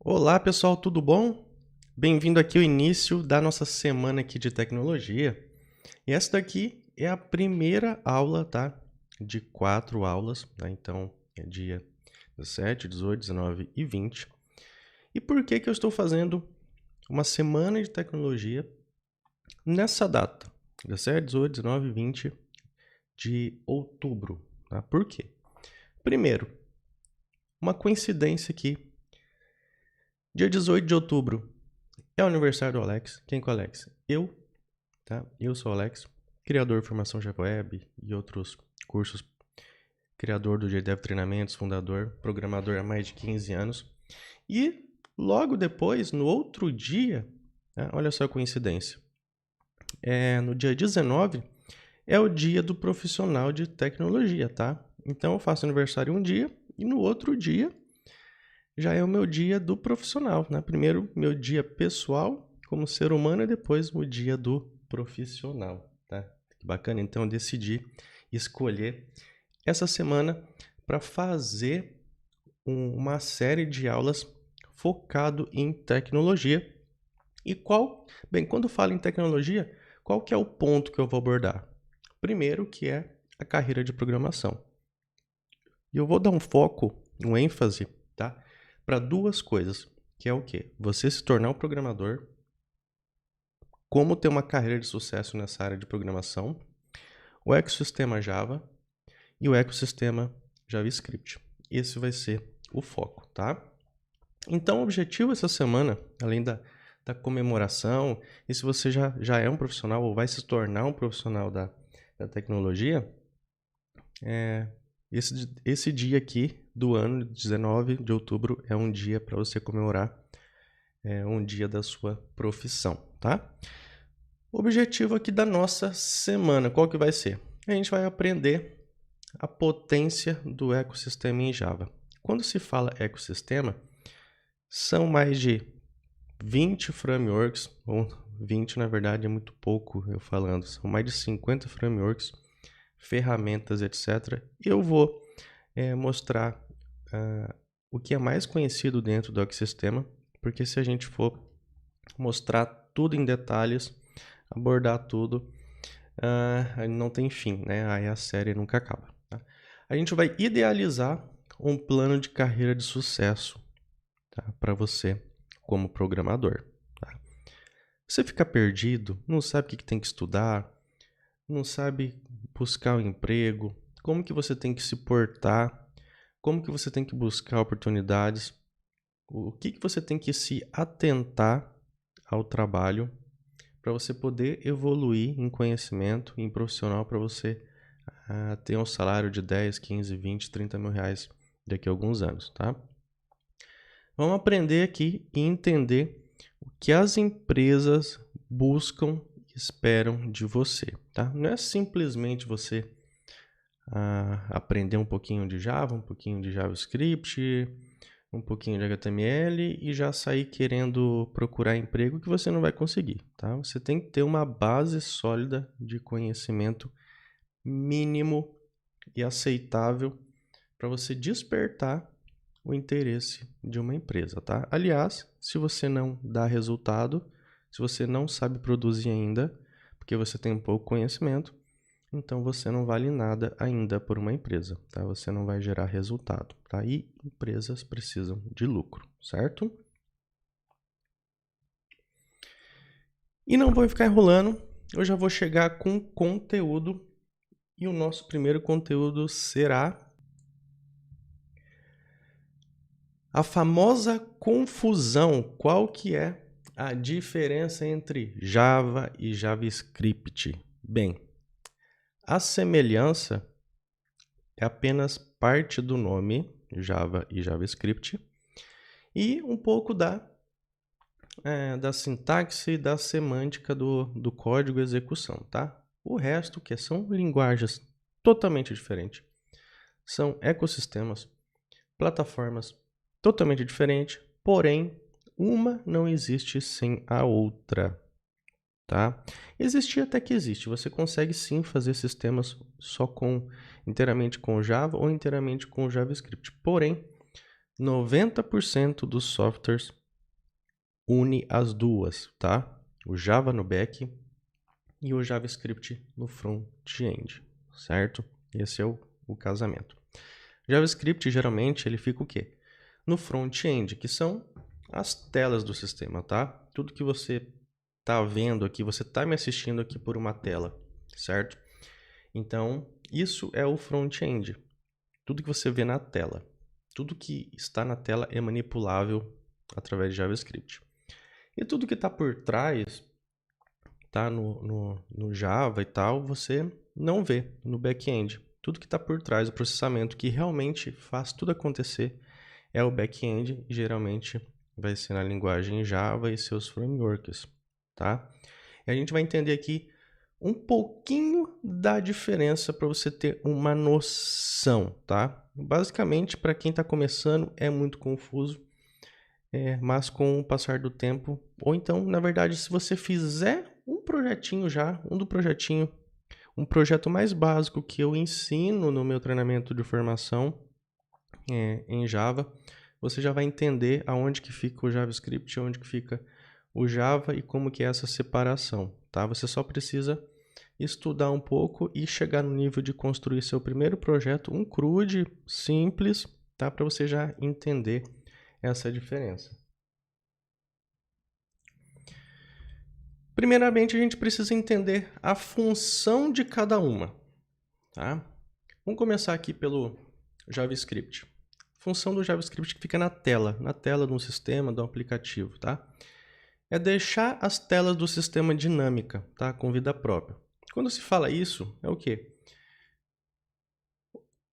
Olá pessoal, tudo bom? Bem-vindo aqui ao início da nossa semana aqui de tecnologia. E essa daqui é a primeira aula, tá? De 4 aulas, tá? Então é dia 17, 18, 19 e 20. E por que que eu estou fazendo uma semana de tecnologia nessa data? 17, 18, 19 e 20 de outubro, tá? Por quê? Primeiro, uma coincidência aqui. Dia 18 de outubro é o aniversário do Alex. Quem que é o Alex? Eu, tá? Eu sou o Alex, criador de formação Java Web e outros cursos, criador do GDev Treinamentos, fundador, programador há mais de 15 anos. E logo depois, no outro dia, tá? Olha só a coincidência, no dia 19 é o dia do profissional de tecnologia, tá? Então eu faço aniversário um dia e no outro dia já é o meu dia do profissional, né? Primeiro meu dia pessoal como ser humano e depois o dia do profissional, tá? Que bacana, então eu decidi escolher essa semana para fazer uma série de aulas focado em tecnologia. E quando eu falo em tecnologia, qual que é o ponto que eu vou abordar? Primeiro, que é a carreira de programação. E eu vou dar um foco, um ênfase, tá? Para duas coisas, que é o quê? Você se tornar um programador, como ter uma carreira de sucesso nessa área de programação, o ecossistema Java e o ecossistema JavaScript. Esse vai ser o foco, tá? Então, o objetivo essa semana, além da comemoração, e se você já é um profissional ou vai se tornar um profissional da tecnologia, esse dia aqui do ano 19 de outubro é um dia para você comemorar, um dia da sua profissão, tá? O objetivo aqui da nossa semana, qual que vai ser? A gente vai aprender a potência do ecossistema em Java. Quando se fala ecossistema, são mais de 20 frameworks, ou 20 na verdade é muito pouco eu falando, são mais de 50 frameworks, ferramentas, etc. Eu vou mostrar o que é mais conhecido dentro do ecossistema, porque se a gente for mostrar tudo em detalhes, abordar tudo, não tem fim, né? Aí a série nunca acaba. Tá? A gente vai idealizar um plano de carreira de sucesso, tá? Para você como programador. Tá? Você fica perdido, não sabe o que tem que estudar, não sabe buscar um emprego, como que você tem que se portar, como que você tem que buscar oportunidades, o que você tem que se atentar ao trabalho para você poder evoluir em conhecimento, em profissional, para você ter um salário de 10, 15, 20, 30 mil reais daqui a alguns anos, tá? Vamos aprender aqui e entender o que as empresas buscam e esperam de você, tá? Não é simplesmente você aprender um pouquinho de Java, um pouquinho de JavaScript, um pouquinho de HTML e já sair querendo procurar emprego que você não vai conseguir, tá? Você tem que ter uma base sólida de conhecimento mínimo e aceitável para você despertar o interesse de uma empresa, tá? Aliás, se você não dá resultado, se você não sabe produzir ainda, porque você tem pouco conhecimento, então você não vale nada ainda por uma empresa, tá? Você não vai gerar resultado, tá? E empresas precisam de lucro, certo? E não vou ficar enrolando, eu já vou chegar com conteúdo e o nosso primeiro conteúdo será a famosa confusão. Qual que é a diferença entre Java e JavaScript? Bem, a semelhança é apenas parte do nome Java e JavaScript e um pouco da sintaxe e da semântica do código e execução, tá? O resto, que são linguagens totalmente diferentes, são ecossistemas, plataformas totalmente diferentes, porém, uma não existe sem a outra, tá? Existir até que existe, você consegue sim fazer sistemas inteiramente com Java ou inteiramente com JavaScript, porém, 90% dos softwares une as duas, tá? O Java no back e o JavaScript no front-end, certo? Esse é o casamento. JavaScript, geralmente, ele fica o quê? No front-end, que são as telas do sistema, tá? Tudo que você tá vendo aqui, você tá me assistindo aqui por uma tela, certo? Então, isso é o front-end. Tudo que você vê na tela. Tudo que está na tela é manipulável através de JavaScript. E tudo que está por trás, tá no Java e tal, você não vê no back-end. Tudo que está por trás, o processamento que realmente faz tudo acontecer é o back-end e geralmente vai ser na linguagem Java e seus frameworks, tá? E a gente vai entender aqui um pouquinho da diferença para você ter uma noção, tá? Basicamente, para quem está começando, é muito confuso, mas com o passar do tempo, ou então, na verdade, se você fizer um projetinho já, um projeto mais básico que eu ensino no meu treinamento de formação em Java, você já vai entender aonde que fica o JavaScript, onde que fica o Java e como que é essa separação, tá? Você só precisa estudar um pouco e chegar no nível de construir seu primeiro projeto, um CRUD simples, tá? Para você já entender essa diferença. Primeiramente, a gente precisa entender a função de cada uma, tá? Vamos começar aqui pelo JavaScript. Função do JavaScript que fica na tela do sistema, do aplicativo, tá? É deixar as telas do sistema dinâmica, tá? Com vida própria. Quando se fala isso, é o quê?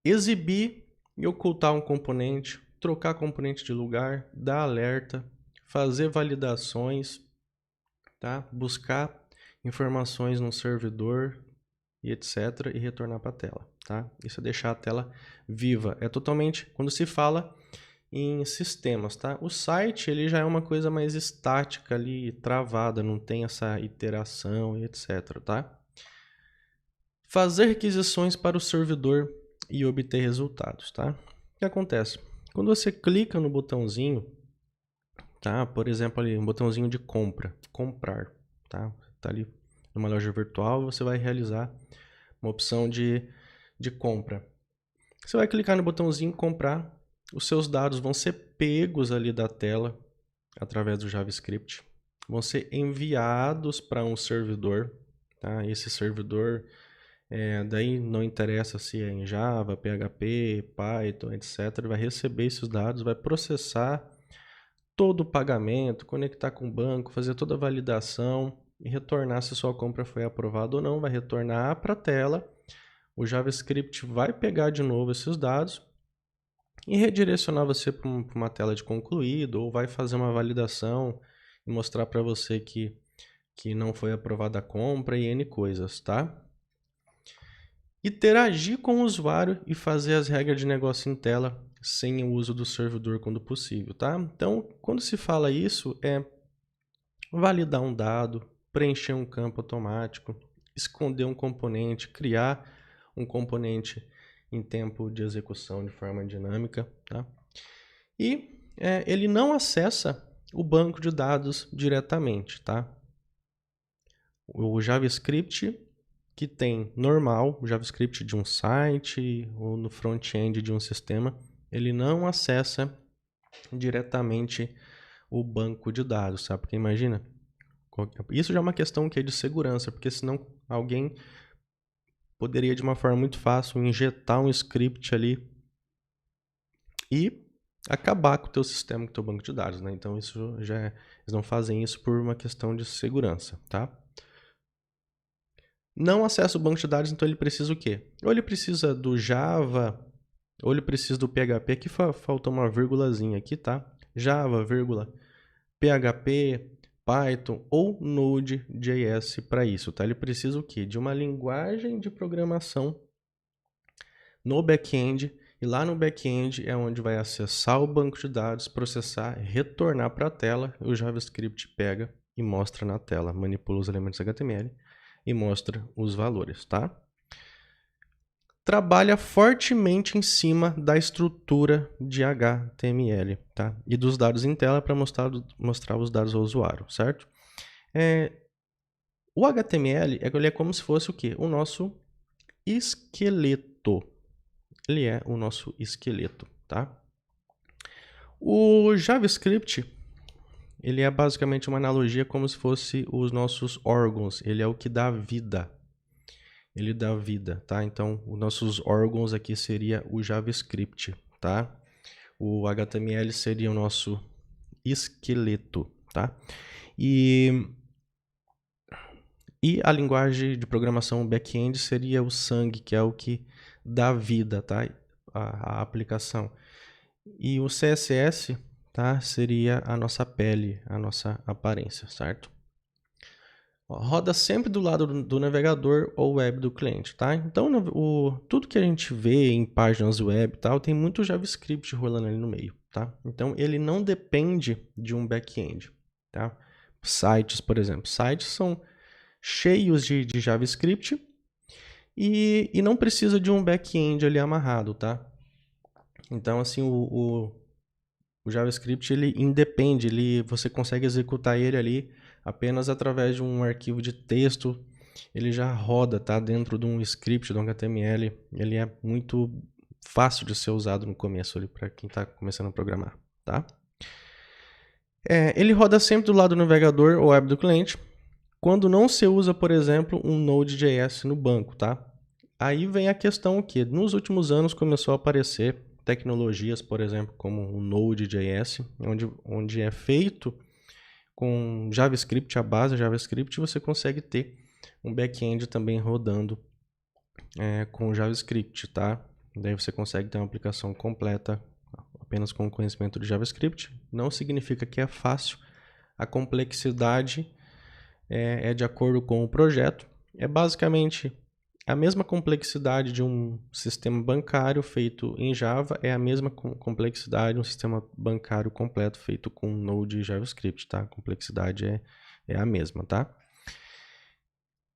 Exibir e ocultar um componente, trocar componente de lugar, dar alerta, fazer validações, tá? Buscar informações no servidor e etc. e retornar para a tela, tá? Isso é deixar a tela viva. É totalmente, quando se fala em sistemas, tá? O site, ele já é uma coisa mais estática ali, travada, não tem essa iteração e etc, tá? Fazer requisições para o servidor e obter resultados, tá? O que acontece? Quando você clica no botãozinho, tá? Por exemplo, ali, um botãozinho de compra, comprar, tá? Tá ali numa loja virtual, você vai realizar uma opção de compra. Você vai clicar no botãozinho comprar, os seus dados vão ser pegos ali da tela através do JavaScript, vão ser enviados para um servidor, tá? Esse servidor, daí não interessa se é em Java, PHP, Python, etc. Vai receber esses dados, vai processar todo o pagamento, conectar com o banco, fazer toda a validação e retornar se sua compra foi aprovada ou não, vai retornar para a tela. O JavaScript vai pegar de novo esses dados e redirecionar você para uma tela de concluído, ou vai fazer uma validação e mostrar para você que não foi aprovada a compra e N coisas, tá? Interagir com o usuário e fazer as regras de negócio em tela sem o uso do servidor quando possível, tá? Então, quando se fala isso, é validar um dado, preencher um campo automático, esconder um componente, criar um componente em tempo de execução de forma dinâmica, tá? E ele não acessa o banco de dados diretamente, tá? O JavaScript que tem normal, o JavaScript de um site ou no front-end de um sistema, ele não acessa diretamente o banco de dados, sabe? Porque imagina, isso já é uma questão que é de segurança, porque senão alguém poderia de uma forma muito fácil injetar um script ali e acabar com o teu sistema, com o teu banco de dados, né? Então isso eles não fazem isso por uma questão de segurança, tá? Não acessa o banco de dados, então ele precisa o quê? Ou ele precisa do Java, ou ele precisa do PHP. Aqui faltou uma vírgulazinha aqui, tá? Java, vírgula, PHP, Python ou Node.js para isso, tá? Ele precisa o quê? De uma linguagem de programação no back-end, e lá no back-end é onde vai acessar o banco de dados, processar, retornar para a tela, o JavaScript pega e mostra na tela, manipula os elementos HTML e mostra os valores, tá? trabalha fortemente em cima da estrutura de HTML, tá? E dos dados em tela para mostrar os dados ao usuário, certo? O HTML ele é como se fosse o quê? O nosso esqueleto. Ele é o nosso esqueleto, tá? O JavaScript, ele é basicamente uma analogia como se fosse os nossos órgãos. Ele é o que dá vida. Ele dá vida, tá? Então, os nossos órgãos aqui seria o JavaScript, tá? O HTML seria o nosso esqueleto, tá? E a linguagem de programação back-end seria o sangue, que é o que dá vida, tá? A aplicação. E o CSS, tá? Seria a nossa pele, a nossa aparência, certo? Roda sempre do lado do navegador ou web do cliente, tá? Então, tudo que a gente vê em páginas web e tal, tem muito JavaScript rolando ali no meio, tá? Então, ele não depende de um back-end, tá? Sites, por exemplo. Sites são cheios de JavaScript e não precisa de um back-end ali amarrado, tá? Então, assim, o JavaScript, ele independe, você consegue executar ele ali apenas através de um arquivo de texto, ele já roda, tá? Dentro de um script, de um HTML, ele é muito fácil de ser usado no começo ali para quem está começando a programar, tá? Ele roda sempre do lado do navegador ou web do cliente, quando não se usa, por exemplo, um Node.js no banco, tá? Aí vem a questão que nos últimos anos começou a aparecer tecnologias, por exemplo, como o Node.js, onde é feito com JavaScript, a base JavaScript, você consegue ter um back-end também rodando com JavaScript, tá? Daí você consegue ter uma aplicação completa apenas com conhecimento de JavaScript. Não significa que é fácil. A complexidade é de acordo com o projeto. É basicamente a mesma complexidade de um sistema bancário feito em Java, é a mesma complexidade de um sistema bancário completo feito com Node e JavaScript, tá? A complexidade é a mesma, tá?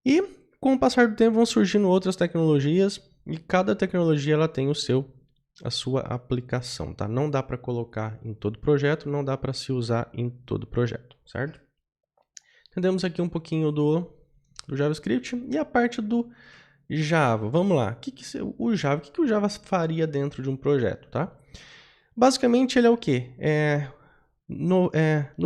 E com o passar do tempo vão surgindo outras tecnologias e cada tecnologia ela tem a sua aplicação, tá? Não dá para colocar em todo projeto, não dá para se usar em todo projeto, certo? Entendemos aqui um pouquinho do JavaScript e a parte do Java. Vamos lá. O Java faria dentro de um projeto, tá? Basicamente ele é o quê? No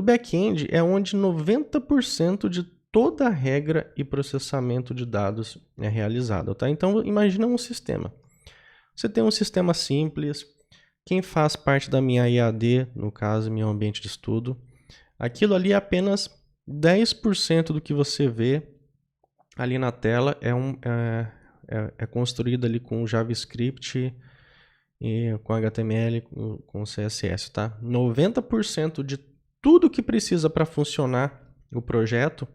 back-end é onde 90% de toda a regra e processamento de dados é realizado, tá? Então imagina um sistema. Você tem um sistema simples. Quem faz parte da minha EAD, no caso, meu ambiente de estudo, aquilo ali é apenas 10% do que você vê ali na tela é construído ali com JavaScript e com HTML, com CSS, tá? 90% de tudo que precisa para funcionar o projeto,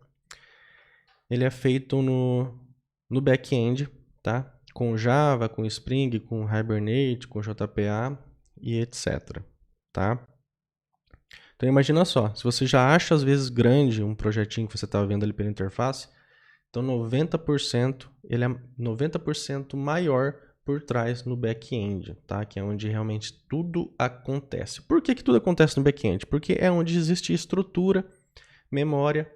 ele é feito no back-end, tá? Com Java, com Spring, com Hibernate, com JPA e etc, tá? Então imagina só, se você já acha às vezes grande um projetinho que você está vendo ali pela interface, então 90% ele é 90% maior por trás no back-end, tá? Que é onde realmente tudo acontece. Por que tudo acontece no back-end? Porque é onde existe estrutura, memória,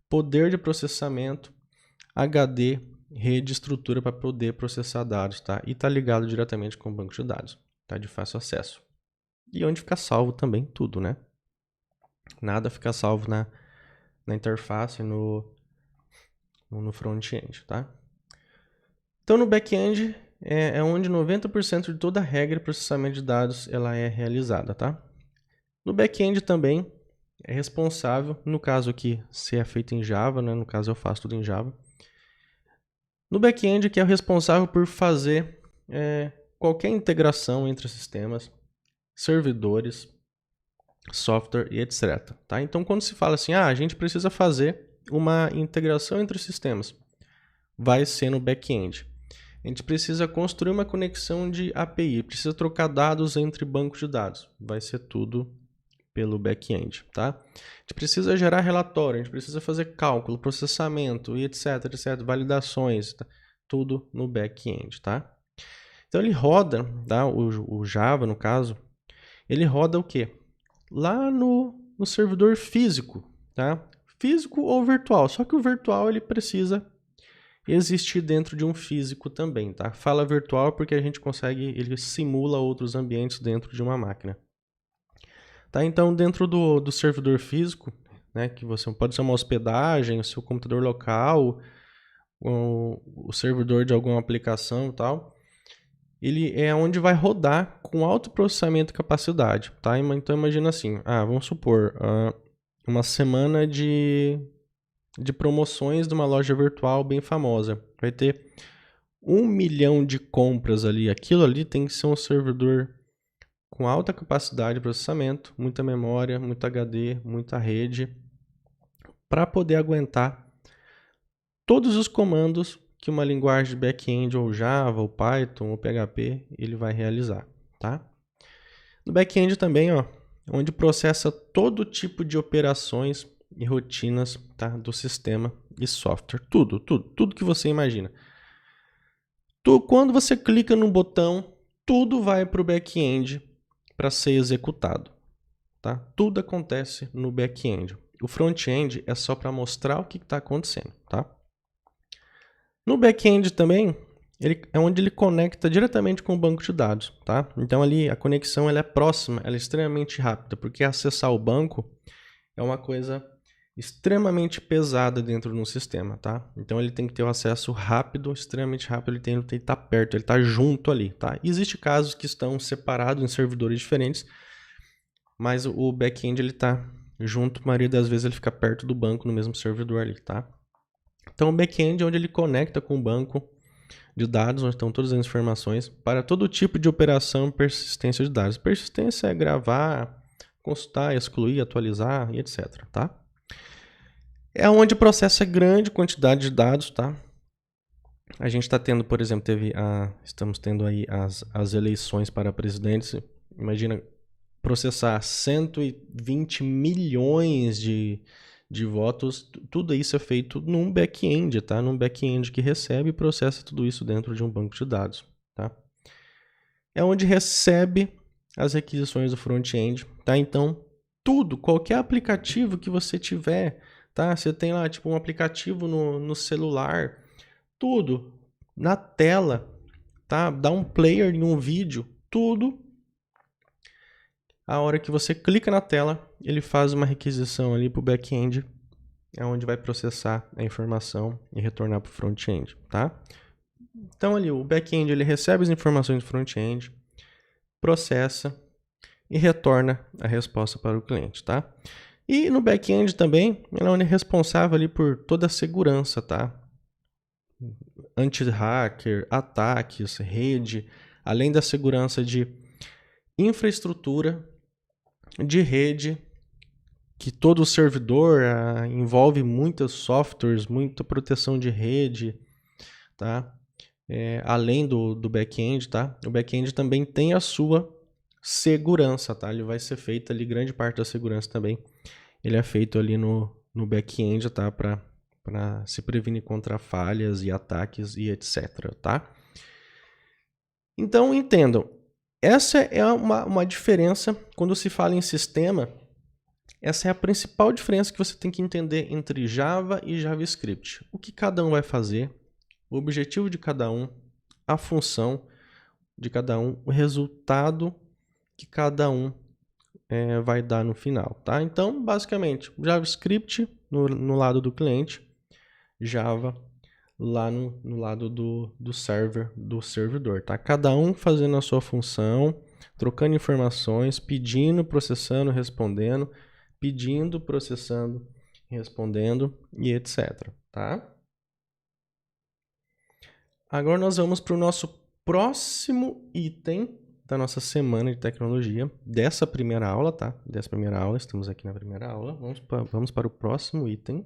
poder de processamento, HD, rede, estrutura para poder processar dados, tá? E tá ligado diretamente com o banco de dados, tá? De fácil acesso. E onde fica salvo também tudo, né? Nada fica salvo na interface, no front-end, tá? Então, no back-end é onde 90% de toda a regra e processamento de dados ela é realizada, tá? No back-end também é responsável, no caso aqui, se é feito em Java, né? No caso eu faço tudo em Java. No back-end que é o responsável por fazer qualquer integração entre sistemas, servidores, software e etc. Tá? Então, quando se fala assim, a gente precisa fazer uma integração entre sistemas, vai ser no back-end. A gente precisa construir uma conexão de API, precisa trocar dados entre bancos de dados, vai ser tudo pelo back-end, tá? A gente precisa gerar relatório, a gente precisa fazer cálculo, processamento e etc, validações, tá? Tudo no back-end, tá? Então ele roda, tá? O Java, no caso, ele roda o quê? Lá no servidor físico, tá? Físico ou virtual, só que o virtual ele precisa existir dentro de um físico também, tá? Fala virtual porque a gente consegue, ele simula outros ambientes dentro de uma máquina. Tá? Então, dentro do servidor físico, né, que você pode ser uma hospedagem, o seu computador local, o servidor de alguma aplicação e tal, ele é onde vai rodar com alto processamento e capacidade, tá? Então imagina assim, vamos supor, uma semana de promoções de uma loja virtual bem famosa. Vai ter 1 milhão de compras ali. Aquilo ali tem que ser um servidor com alta capacidade de processamento, muita memória, muito HD, muita rede, para poder aguentar todos os comandos que uma linguagem de back-end ou Java, ou Python, ou PHP, ele vai realizar, tá? No back-end também, ó, onde processa todo tipo de operações e rotinas, tá, do sistema e software. Tudo que você imagina. Quando você clica no botão, tudo vai para o back-end para ser executado, tá? Tudo acontece no back-end. O front-end é só para mostrar o que está acontecendo, tá? No back-end também, ele é onde ele conecta diretamente com o banco de dados, tá? Então ali a conexão ela é próxima, ela é extremamente rápida, porque acessar o banco é uma coisa extremamente pesada dentro de um sistema, tá? Então ele tem que ter o acesso rápido, extremamente rápido, ele tem que estar perto, ele está junto ali, tá? Existem casos que estão separados em servidores diferentes, mas o back-end ele está junto, a maioria das vezes ele fica perto do banco no mesmo servidor ali, tá? Então o back-end é onde ele conecta com o banco de dados, onde estão todas as informações, para todo tipo de operação e persistência de dados. Persistência é gravar, consultar, excluir, atualizar e etc, tá? É onde processa grande quantidade de dados, tá? A gente está tendo, por exemplo, estamos tendo aí as eleições para presidentes. Imagina processar 120 milhões de votos. Tudo isso é feito num back-end, tá? Num back-end que recebe e processa tudo isso dentro de um banco de dados, tá? É onde recebe as requisições do front-end, tá? Então, qualquer aplicativo que você tiver, tá? Você tem lá, tipo, um aplicativo no celular, tudo na tela, tá? Dá um player em um vídeo, tudo. A hora que você clica na tela, ele faz uma requisição ali para o back-end, é onde vai processar a informação e retornar para o front-end, tá? Então ali o back-end ele recebe as informações do front-end, processa e retorna a resposta para o cliente, tá? E no back-end também, ele é responsável ali por toda a segurança, tá? Anti-hacker, ataques, rede, além da segurança de infraestrutura, de rede, que todo servidor envolve muitos softwares, muita proteção de rede, tá? Além do back-end, tá? O back-end também tem a sua segurança, tá? Ele vai ser feito ali, grande parte da segurança também, ele é feito ali no back-end, tá? Para se prevenir contra falhas e ataques e etc, tá? Então, entendam, essa é uma diferença quando se fala em sistema. Essa é a principal diferença que você tem que entender entre Java e JavaScript. O que cada um vai fazer, o objetivo de cada um, a função de cada um, o resultado que cada um vai dar no final, tá? Então, basicamente, JavaScript no lado do cliente, Java lá no lado do server, do servidor, tá? Cada um fazendo a sua função, trocando informações, pedindo, processando, respondendo, pedindo, processando, respondendo e etc, tá? Agora nós vamos para o nosso próximo item da nossa semana de tecnologia, dessa primeira aula, tá? Dessa primeira aula, estamos aqui na primeira aula, vamos para o próximo item.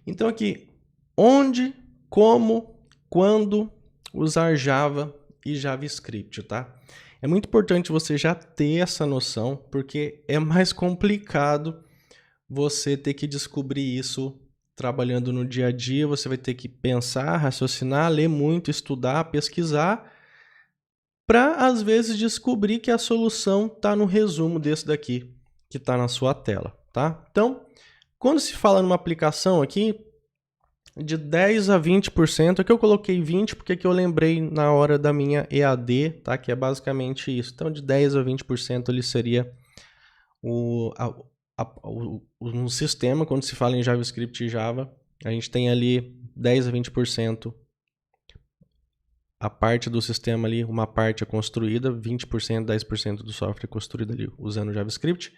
Então aqui, onde, como, quando usar Java e JavaScript, tá? É muito importante você já ter essa noção, porque é mais complicado você ter que descobrir isso trabalhando no dia a dia, você vai ter que pensar, raciocinar, ler muito, estudar, pesquisar, para às vezes descobrir que a solução está no resumo desse daqui, que está na sua tela, tá? Então, quando se fala numa aplicação aqui, de 10 a 20%, aqui eu coloquei 20 porque aqui eu lembrei na hora da minha EAD, tá? Que é basicamente isso. Então, de 10 a 20% ali seria no sistema, quando se fala em JavaScript e Java, a gente tem ali 10 a 20% a parte do sistema ali, uma parte é construída, 20%, 10% do software é construído ali usando JavaScript,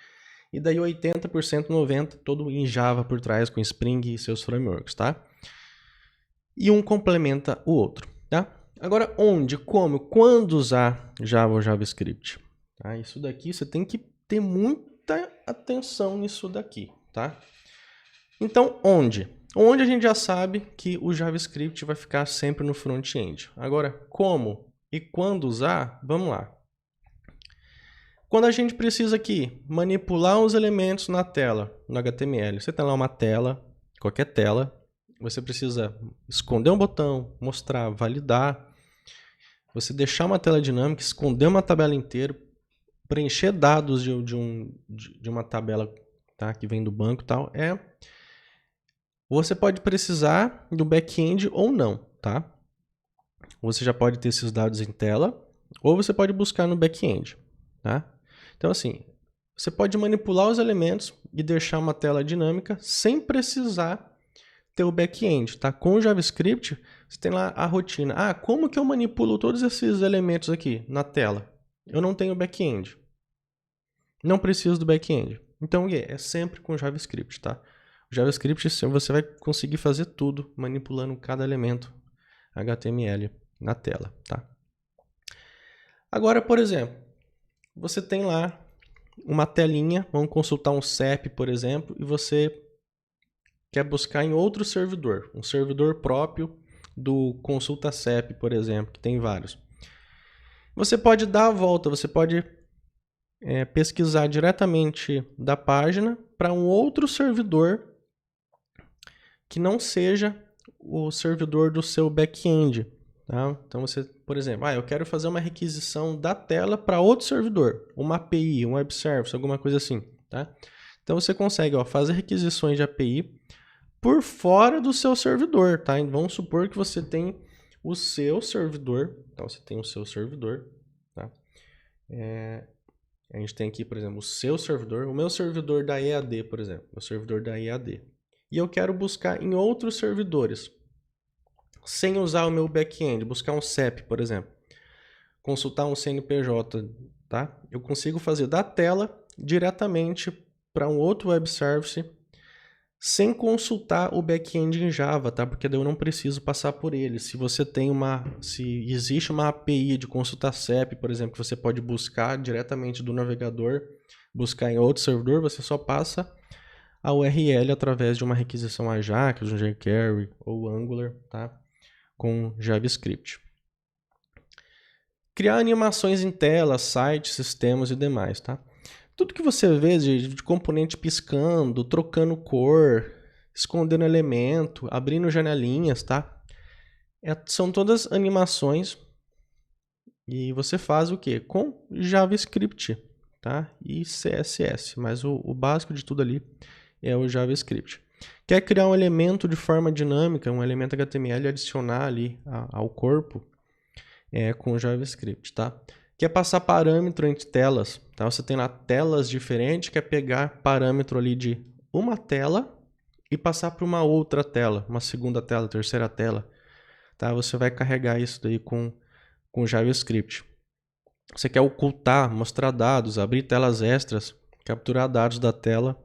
e daí 80%, 90% todo em Java por trás, com Spring e seus frameworks, tá? E um complementa o outro, tá? Agora, onde, como, quando usar Java ou JavaScript? Tá? Isso daqui você tem que ter muita atenção nisso daqui, tá? Então, onde? Onde a gente já sabe que o JavaScript vai ficar sempre no front-end. Agora, como e quando usar? Vamos lá. Quando a gente precisa aqui manipular os elementos na tela, no HTML, você tem lá uma tela, qualquer tela, você precisa esconder um botão, mostrar, validar, você deixar uma tela dinâmica, esconder uma tabela inteira, preencher dados de uma tabela, tá, que vem do banco e tal, você pode precisar do back-end ou não, tá? Você já pode ter esses dados em tela, ou você pode buscar no back-end, tá? Então, assim, você pode manipular os elementos e deixar uma tela dinâmica sem precisar ter o back-end, tá? Com o JavaScript, você tem lá a rotina. Ah, como que eu manipulo todos esses elementos aqui na tela? Eu não tenho back-end. Não preciso do back-end. Então, é sempre com JavaScript, tá? O JavaScript você vai conseguir fazer tudo manipulando cada elemento HTML na tela, tá? Agora, por exemplo, você tem lá uma telinha, vamos consultar um CEP, por exemplo, e você quer buscar em outro servidor, um servidor próprio do Consulta CEP, por exemplo, que tem vários. Você pode dar a volta, você pode pesquisar diretamente da página para um outro servidor que não seja o servidor do seu back-end. Tá? Então você, por exemplo, eu quero fazer uma requisição da tela para outro servidor, uma API, um web service, alguma coisa assim. Tá? Então você consegue fazer requisições de API por fora do seu servidor. Tá? Vamos supor que você tem o seu servidor. Então você tem o seu servidor. Tá? A gente tem aqui, por exemplo, o seu servidor, o meu servidor da EAD, por exemplo, o servidor da EAD. E eu quero buscar em outros servidores, sem usar o meu back-end, buscar um CEP, por exemplo, consultar um CNPJ, tá? Eu consigo fazer da tela diretamente para um outro web service, sem consultar o back-end em Java, tá? Porque daí eu não preciso passar por ele. Se existe uma API de consultar CEP, por exemplo, que você pode buscar diretamente do navegador, buscar em outro servidor, você só passa a URL através de uma requisição Ajax, um jQuery ou Angular, tá? Com JavaScript. Criar animações em tela, sites, sistemas e demais, tá? Tudo que você vê de componente piscando, trocando cor, escondendo elemento, abrindo janelinhas, tá? São todas animações e você faz o quê? Com JavaScript, tá? E CSS, mas o básico de tudo ali é o JavaScript. Quer criar um elemento de forma dinâmica, um elemento HTML e adicionar ali ao corpo, com o JavaScript, tá? Quer passar parâmetro entre telas, tá? Você tem lá telas diferentes, quer pegar parâmetro ali de uma tela e passar para uma outra tela, uma segunda tela, terceira tela, tá? Você vai carregar isso daí com JavaScript. Você quer ocultar, mostrar dados, abrir telas extras, capturar dados da tela,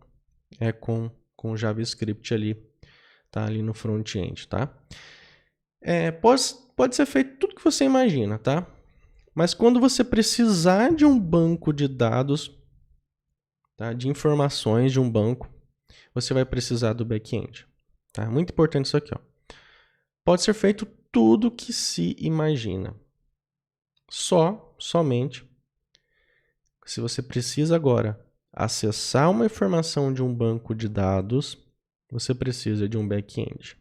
com JavaScript ali, tá? Ali no front-end, tá? Pode ser feito tudo que você imagina, tá? Mas quando você precisar de um banco de dados, tá? De informações de um banco, você vai precisar do back-end, tá? Muito importante isso aqui, ó. Pode ser feito tudo que se imagina. Somente, se você precisa agora acessar uma informação de um banco de dados, você precisa de um back-end.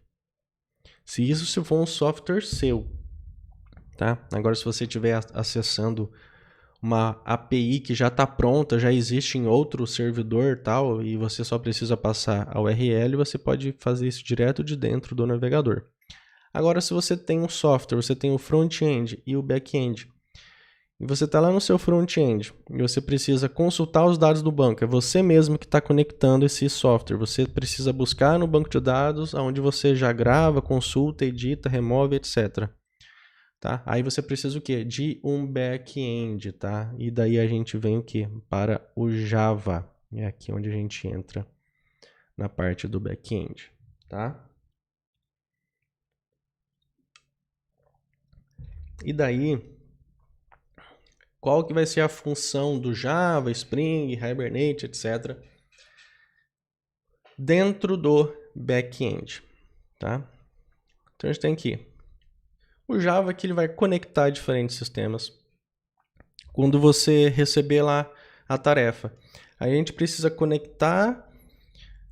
Se for um software seu, tá? Agora, se você estiver acessando uma API que já está pronta, já existe em outro servidor tal, e você só precisa passar a URL, você pode fazer isso direto de dentro do navegador. Agora, se você tem um software, você tem o front-end e o back-end, e você está lá no seu front-end e você precisa consultar os dados do banco, é você mesmo que está conectando esse software, você precisa buscar no banco de dados, onde você já grava, consulta, edita, remove, etc. Tá? Aí você precisa o quê? De um back-end, tá? E daí a gente vem o quê? Para o Java. É aqui onde a gente entra na parte do back-end, tá? E daí, qual que vai ser a função do Java, Spring, Hibernate, etc. dentro do back-end, tá? Então a gente tem aqui o Java, que ele vai conectar diferentes sistemas. Quando você receber lá a tarefa, a gente precisa conectar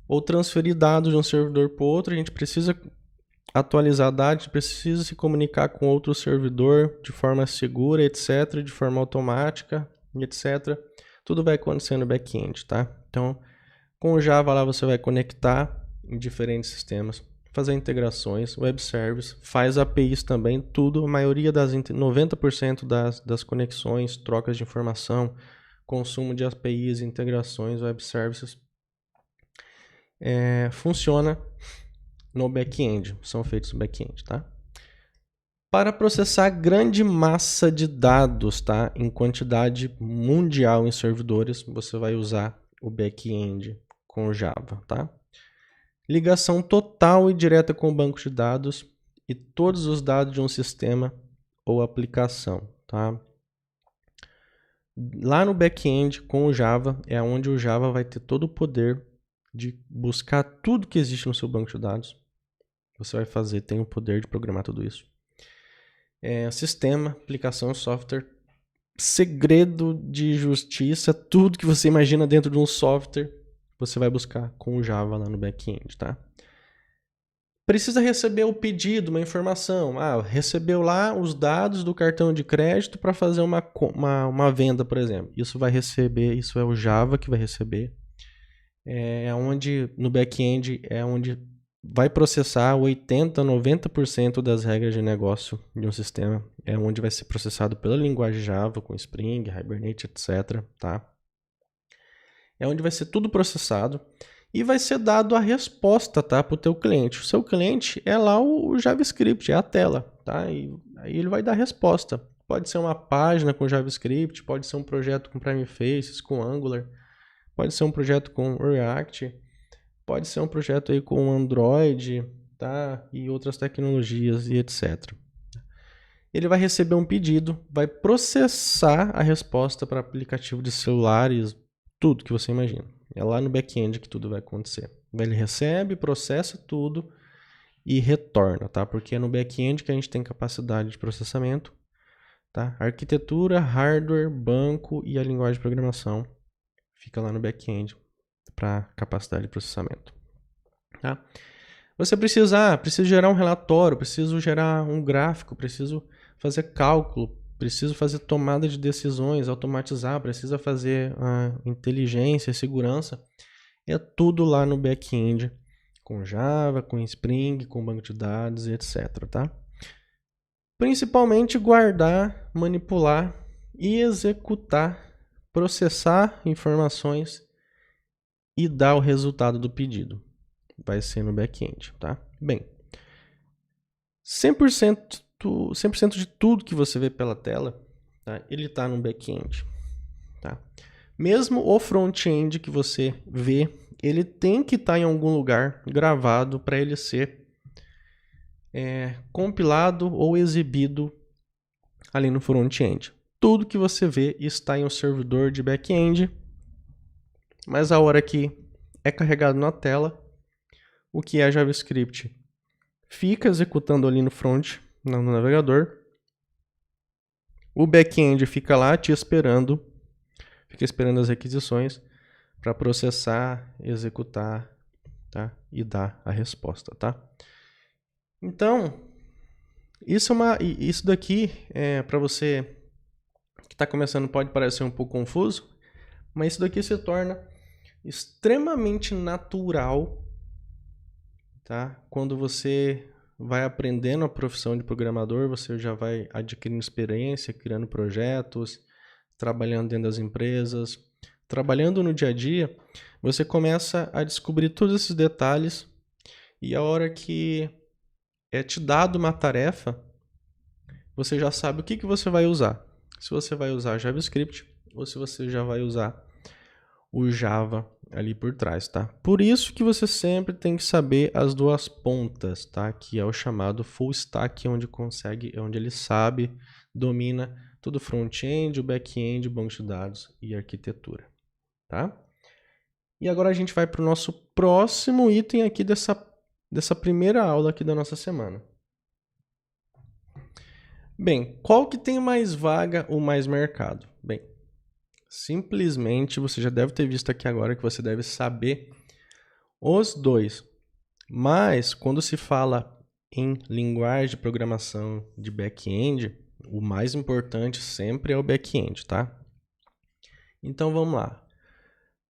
ou transferir dados de um servidor para o outro, a gente precisa atualizar dados, precisa se comunicar com outro servidor de forma segura, etc., de forma automática, etc. Tudo vai acontecer no back-end, tá? Então, com o Java lá você vai conectar em diferentes sistemas, fazer integrações, web service, faz APIs também, tudo, a maioria 90% das conexões, trocas de informação, consumo de APIs, integrações, web services, funciona no back-end, são feitos no back-end, tá? Para processar grande massa de dados, tá? Em quantidade mundial em servidores, você vai usar o back-end com o Java, tá? Ligação total e direta com o banco de dados e todos os dados de um sistema ou aplicação, tá? Lá no back-end com o Java é onde o Java vai ter todo o poder de buscar tudo que existe no seu banco de dados. Você vai fazer, tem o poder de programar tudo isso. Sistema, aplicação, software, segredo de justiça, tudo que você imagina dentro de um software, você vai buscar com o Java lá no back-end, tá? Precisa receber o pedido, uma informação. Recebeu lá os dados do cartão de crédito para fazer uma venda, por exemplo. Isso vai receber, isso é o Java que vai receber. Onde no back-end é onde vai processar 80%, 90% das regras de negócio de um sistema. É onde vai ser processado pela linguagem Java, com Spring, Hibernate, etc. Tá? É onde vai ser tudo processado e vai ser dado a resposta, tá, para o teu cliente. O seu cliente é lá o JavaScript, é a tela. Tá? E aí ele vai dar a resposta. Pode ser uma página com JavaScript, pode ser um projeto com Prime Faces, com Angular, pode ser um projeto com React, pode ser um projeto aí com Android, tá? E outras tecnologias e etc. Ele vai receber um pedido, vai processar a resposta para aplicativo de celulares, tudo que você imagina. É lá no back-end que tudo vai acontecer. Ele recebe, processa tudo e retorna, tá? Porque é no back-end que a gente tem capacidade de processamento, tá? Arquitetura, hardware, banco e a linguagem de programação fica lá no back-end para capacidade de processamento. Tá? Você precisa gerar um relatório, preciso gerar um gráfico, preciso fazer cálculo, preciso fazer tomada de decisões, automatizar, precisa fazer inteligência, segurança. É tudo lá no back-end, com Java, com Spring, com banco de dados e etc. Tá? Principalmente guardar, manipular e executar, processar informações e dar o resultado do pedido. Vai ser no back-end, tá? Bem, 100% de tudo que você vê pela tela, tá? Ele está no back-end, tá? Mesmo o front-end que você vê, ele tem que estar em algum lugar gravado para ele ser compilado ou exibido ali no front-end. Tudo que você vê está em um servidor de back-end, mas a hora que é carregado na tela, o que é JavaScript fica executando ali no front, no navegador. O back-end fica lá te esperando, fica esperando as requisições para processar, executar tá? E dar a resposta, tá? Então, isso daqui, para você que está começando, pode parecer um pouco confuso, mas isso daqui se torna extremamente natural, tá? Quando você vai aprendendo a profissão de programador, você já vai adquirindo experiência, criando projetos, trabalhando dentro das empresas, trabalhando no dia a dia, você começa a descobrir todos esses detalhes e a hora que é te dado uma tarefa, você já sabe o que você vai usar. Se você vai usar JavaScript ou se você já vai usar o Java ali por trás, tá? Por isso que você sempre tem que saber as duas pontas, tá? Que é o chamado full stack, onde ele sabe, domina todo o front-end, o back-end, o banco de dados e arquitetura, tá? E agora a gente vai para o nosso próximo item aqui dessa primeira aula aqui da nossa semana. Bem, qual que tem mais vaga ou mais mercado? Bem, simplesmente você já deve ter visto aqui agora que você deve saber os dois. Mas quando se fala em linguagem de programação de back-end, o mais importante sempre é o back-end, tá? Então vamos lá.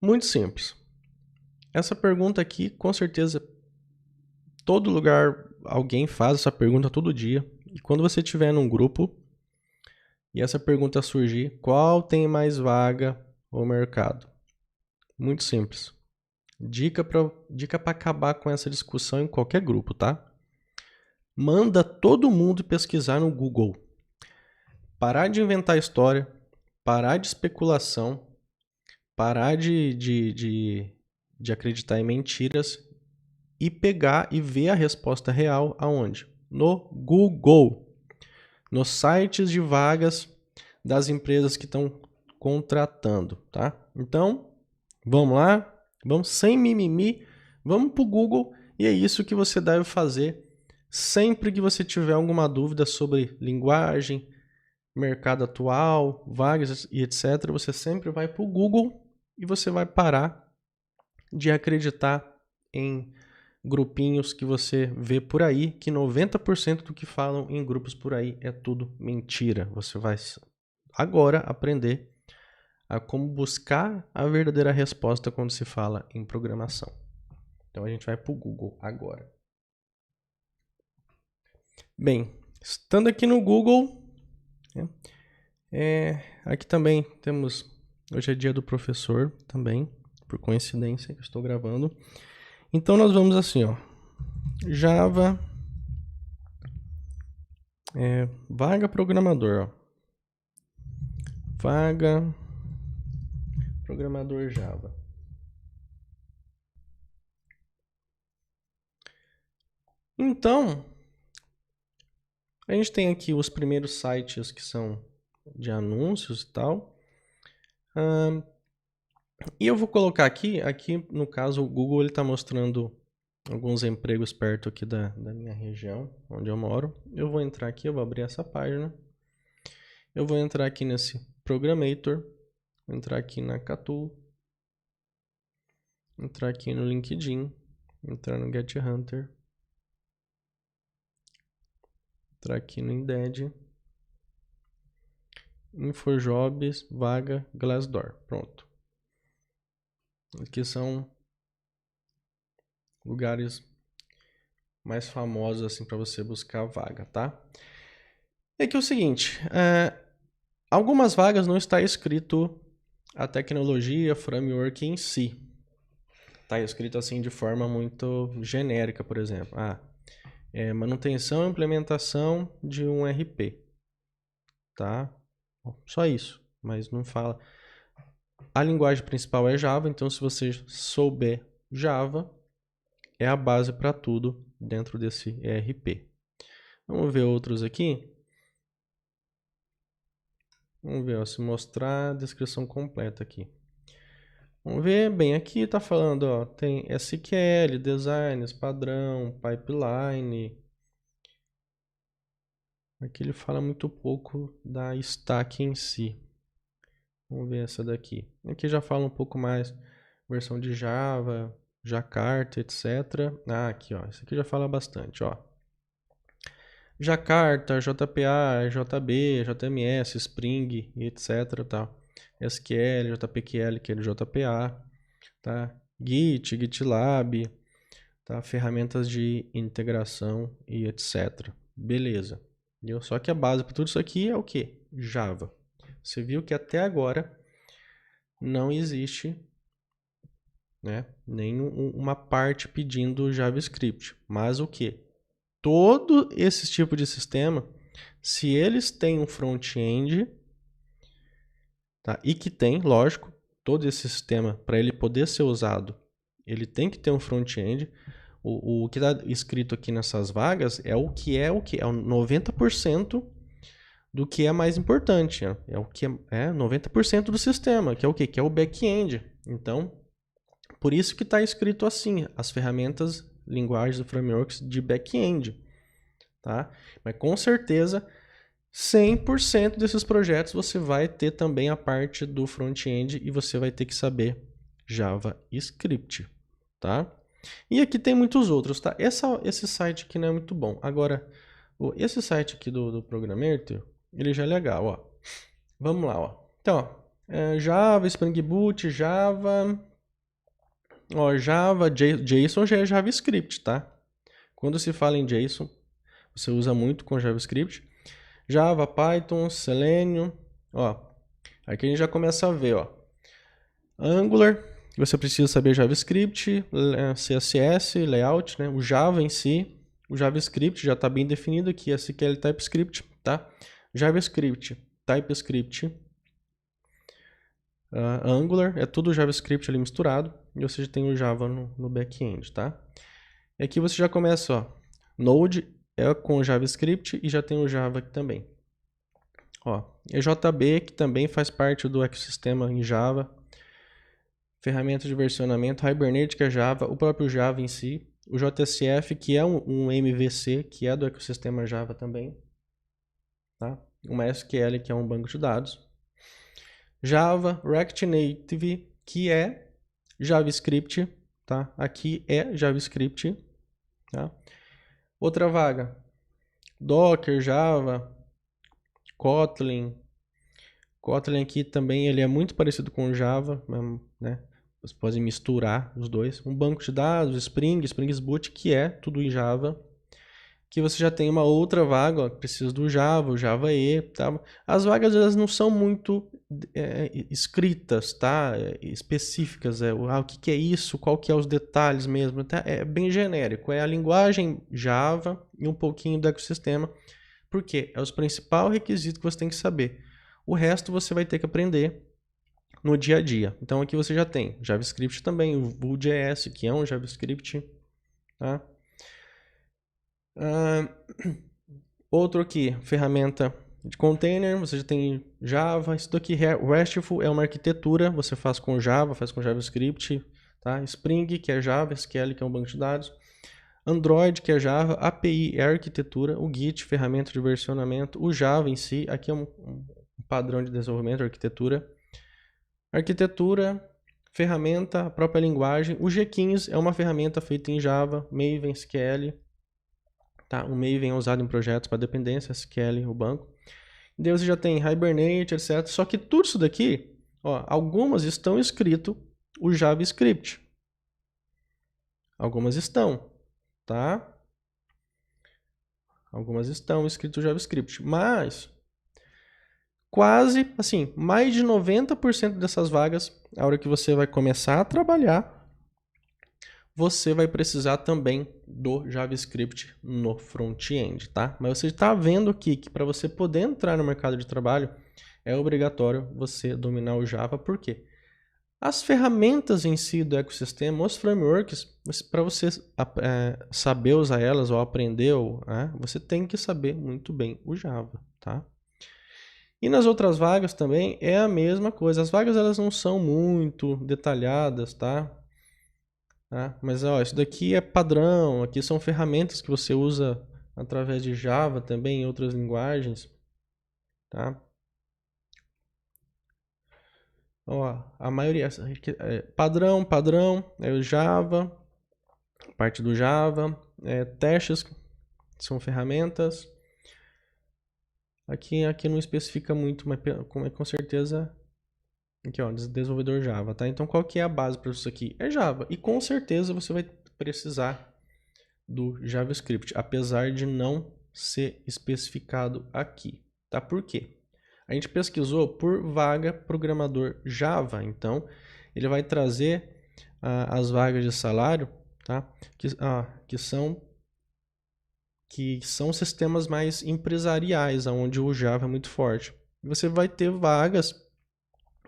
Muito simples. Essa pergunta aqui, com certeza, todo lugar alguém faz essa pergunta todo dia. E quando você estiver num grupo e essa pergunta surgir, qual tem mais vaga ou mercado? Muito simples. Dica para acabar com essa discussão em qualquer grupo, tá? Manda todo mundo pesquisar no Google. Parar de inventar história, parar de especulação, parar de acreditar em mentiras e pegar e ver a resposta real aonde? No Google. Nos sites de vagas das empresas que estão contratando, tá? Então, vamos lá, vamos sem mimimi, vamos para o Google e é isso que você deve fazer sempre que você tiver alguma dúvida sobre linguagem, mercado atual, vagas e etc. Você sempre vai para o Google e você vai parar de acreditar em grupinhos que você vê por aí, que 90% do que falam em grupos por aí é tudo mentira. Você vai agora aprender a como buscar a verdadeira resposta quando se fala em programação. Então a gente vai para o Google agora. Bem, estando aqui no Google, aqui também temos, hoje é dia do professor também, por coincidência que eu estou gravando. Então nós vamos assim, ó, Java, vaga programador, ó. Vaga programador Java. Então, a gente tem aqui os primeiros sites que são de anúncios e tal. E eu vou colocar aqui no caso o Google ele está mostrando alguns empregos perto aqui da minha região, onde eu moro. Eu vou entrar aqui, eu vou abrir essa página. Eu vou entrar aqui nesse Programator, vou entrar aqui na Catu, entrar aqui no LinkedIn, entrar no GetHunter, entrar aqui no Indeed, InfoJobs, vaga, Glassdoor. Pronto. Aqui são lugares mais famosos assim para você buscar vaga, tá? É que é o seguinte, algumas vagas não está escrito a tecnologia, framework em si. Está escrito assim de forma muito genérica, por exemplo. Manutenção e implementação de um RP. Tá? Só isso, mas não fala. A linguagem principal é Java, então se você souber Java, é a base para tudo dentro desse ERP. Vamos ver outros aqui. Vamos ver, se mostrar a descrição completa aqui. Vamos ver, bem, aqui está falando, ó, tem SQL, designs, padrão, pipeline. Aqui ele fala muito pouco da stack em si. Vamos ver essa daqui. Aqui já fala um pouco mais, versão de Java, Jakarta, etc. Ah, aqui, ó. Isso aqui já fala bastante, ó. Jakarta, JPA, JB, JMS, Spring, etc. Tá? SQL, JPQL, que é JPA, tá? Git, GitLab, tá? Ferramentas de integração e etc. Beleza. Entendeu? Só que a base para tudo isso aqui é o quê? Java. Você viu que até agora não existe, né, nenhuma parte pedindo JavaScript. Mas o quê? Todo esse tipo de sistema, se eles têm um front-end, tá? E que tem, lógico, todo esse sistema, para ele poder ser usado, ele tem que ter um front-end. O que está escrito aqui nessas vagas é o que é 90% do que é mais importante. Né? É o que é 90% do sistema, que é o quê? Que é o back-end. Então, por isso que está escrito assim, as ferramentas, linguagens e frameworks de back-end. Tá? Mas com certeza, 100% desses projetos você vai ter também a parte do front-end e você vai ter que saber JavaScript. Tá? E aqui tem muitos outros, tá? Esse site aqui não é muito bom. Agora, esse site aqui do Programmerter, ele já é legal, ó. Vamos lá, ó. Então, ó, Java, Spring Boot, Java... Ó, Java, JSON já é JavaScript, tá? Quando se fala em JSON, você usa muito com JavaScript. Java, Python, Selenium, ó. Aqui a gente já começa a ver, ó. Angular... Você precisa saber JavaScript, CSS, layout, né? O Java em si, o JavaScript já está bem definido aqui, SQL TypeScript, tá? JavaScript, TypeScript, Angular, é tudo JavaScript ali misturado, e você já tem o Java no back-end, tá? E aqui você já começa, ó, Node é com JavaScript e já tem o Java aqui também. Ó, EJB, que também faz parte do ecossistema em Java. Ferramenta de versionamento, Hibernate, que é Java, o próprio Java em si, o JSF, que é um MVC, que é do ecossistema Java também, tá? Uma SQL, que é um banco de dados. Java, React Native, que é JavaScript, tá? Aqui é JavaScript, tá? Outra vaga, Docker, Java, Kotlin. Kotlin aqui também ele é muito parecido com o Java, né? Você pode misturar os dois. Um banco de dados, Spring Boot, que é tudo em Java. Que você já tem uma outra vaga, ó, que precisa do Java, o Java E, tá? As vagas elas não são muito escritas, tá? Específicas. O que é isso, qual que é os detalhes mesmo. Tá? É bem genérico. É a linguagem Java e um pouquinho do ecossistema. Por quê? É os principais requisitos que você tem que saber. O resto você vai ter que aprender no dia a dia. Então aqui você já tem JavaScript também, o Vue.js, que é um JavaScript, tá? Outro aqui, ferramenta de container, você já tem Java. Isso daqui, RESTful, é uma arquitetura, você faz com Java, faz com JavaScript, tá? Spring, que é Java, SQL, que é um banco de dados. Android, que é Java, API é arquitetura, o Git, ferramenta de versionamento, o Java em si, aqui é um padrão de desenvolvimento, arquitetura. Arquitetura, ferramenta, a própria linguagem. O Jenkins é uma ferramenta feita em Java, Maven, SQL. Tá? O Maven é usado em projetos para dependência, SQL, o banco. Daí você já tem Hibernate, etc. Só que tudo isso daqui, ó, algumas estão escrito o JavaScript. Algumas estão, tá? Algumas estão escrito o JavaScript, mas quase, assim, mais de 90% dessas vagas, a hora que você vai começar a trabalhar, você vai precisar também do JavaScript no front-end, tá? Mas você está vendo aqui que para você poder entrar no mercado de trabalho, é obrigatório você dominar o Java, por quê? As ferramentas em si do ecossistema, os frameworks, para você saber usar elas ou aprender, você tem que saber muito bem o Java, tá? E nas outras vagas também é a mesma coisa. As vagas elas não são muito detalhadas, tá? Mas ó, isso daqui é padrão. Aqui são ferramentas que você usa através de Java também em outras linguagens, tá? Ó, a maioria padrão, é o Java, parte do Java, testes são ferramentas. Aqui não especifica muito, mas com certeza aqui, ó, desenvolvedor Java, tá? Então qual que é a base para isso aqui? É Java. E com certeza você vai precisar do JavaScript, apesar de não ser especificado aqui, tá? Por quê? A gente pesquisou por vaga programador Java, então ele vai trazer as vagas de salário, tá? Que são sistemas mais empresariais, onde o Java é muito forte. Você vai ter vagas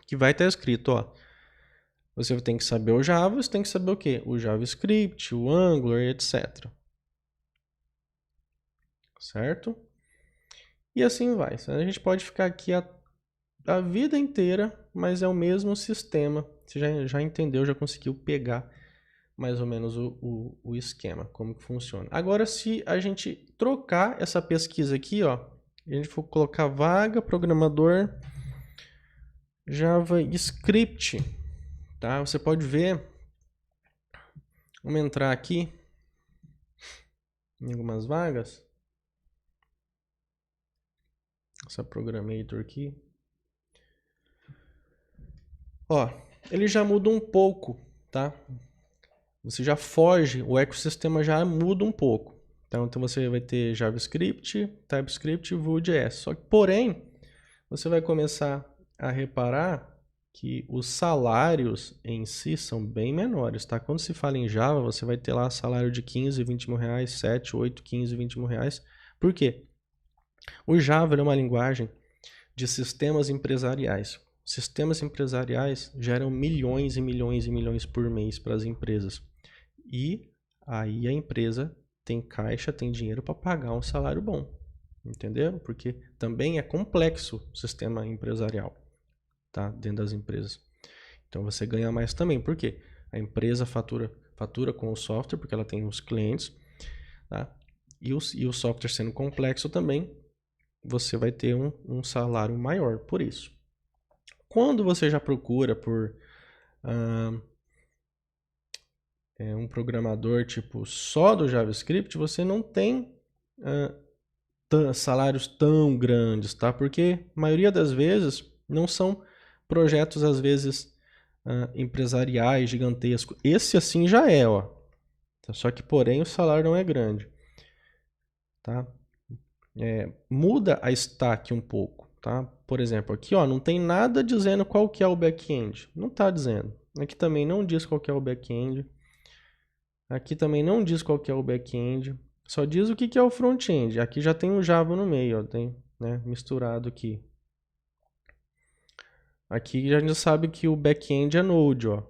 que vai estar escrito, ó, você tem que saber o Java, você tem que saber o quê? O JavaScript, o Angular, etc. Certo? E assim vai. A gente pode ficar aqui a vida inteira, mas é o mesmo sistema. Você já entendeu, já conseguiu pegar mais ou menos o esquema, como que funciona. Agora, se a gente trocar essa pesquisa aqui, ó, a gente for colocar vaga, programador, JavaScript, tá? Você pode ver, vamos entrar aqui em algumas vagas. Essa Programator aqui. Ó, ele já muda um pouco, tá? Você já foge, o ecossistema já muda um pouco. Então você vai ter JavaScript, TypeScript e Vue.js. Só que, porém, você vai começar a reparar que os salários em si são bem menores, tá? Quando se fala em Java, você vai ter lá salário de 15, 20 mil reais, 7, 8, 15, 20 mil reais. Por quê? O Java é uma linguagem de sistemas empresariais. Sistemas empresariais geram milhões e milhões e milhões por mês para as empresas. E aí a empresa tem caixa, tem dinheiro para pagar um salário bom. Entenderam? Porque também é complexo o sistema empresarial, tá? Dentro das empresas. Então você ganha mais também. Por quê? A empresa fatura com o software, porque ela tem os clientes, tá? E o software sendo complexo também, você vai ter um salário maior por isso. Quando você já procura por um programador tipo só do JavaScript, você não tem salários tão grandes, tá? Porque a maioria das vezes não são projetos, às vezes, empresariais, gigantescos. Esse assim já é, ó. Só que, porém, o salário não é grande, tá? Muda a stack um pouco, tá? Por exemplo, aqui, ó, não tem nada dizendo qual que é o back-end. Não está dizendo. Aqui também não diz qual que é o back-end. Aqui também não diz qual que é o back-end. Só diz o que é o front-end. Aqui já tem o Java no meio, ó, tem, né, misturado aqui. Aqui a gente sabe que o back-end é Node, ó.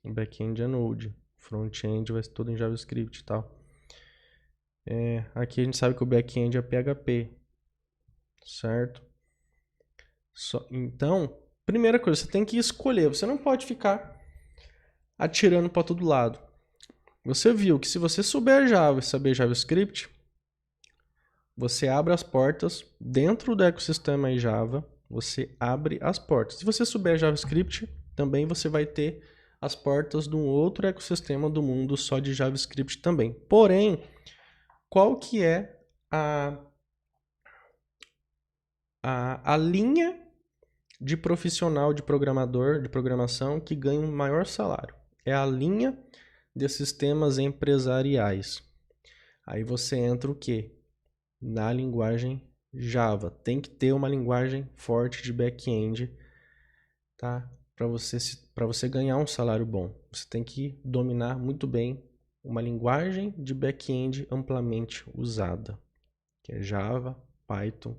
O back-end é Node. Front-end vai ser tudo em JavaScript e tal. Aqui a gente sabe que o back-end é PHP. Certo? Então, primeira coisa, você tem que escolher. Você não pode ficar atirando para todo lado. Você viu que se você souber Java e saber JavaScript, você abre as portas dentro do ecossistema em Java. Você abre as portas. Se você souber JavaScript, também você vai ter as portas de um outro ecossistema do mundo só de JavaScript também. Porém, qual que é a linha de profissional de programador, de programação, que ganha um maior salário? É a linha de sistemas empresariais. Aí você entra o quê? Na linguagem Java. Tem que ter uma linguagem forte de back-end, tá? Para você ganhar um salário bom. Você tem que dominar muito bem uma linguagem de back-end amplamente usada, que é Java, Python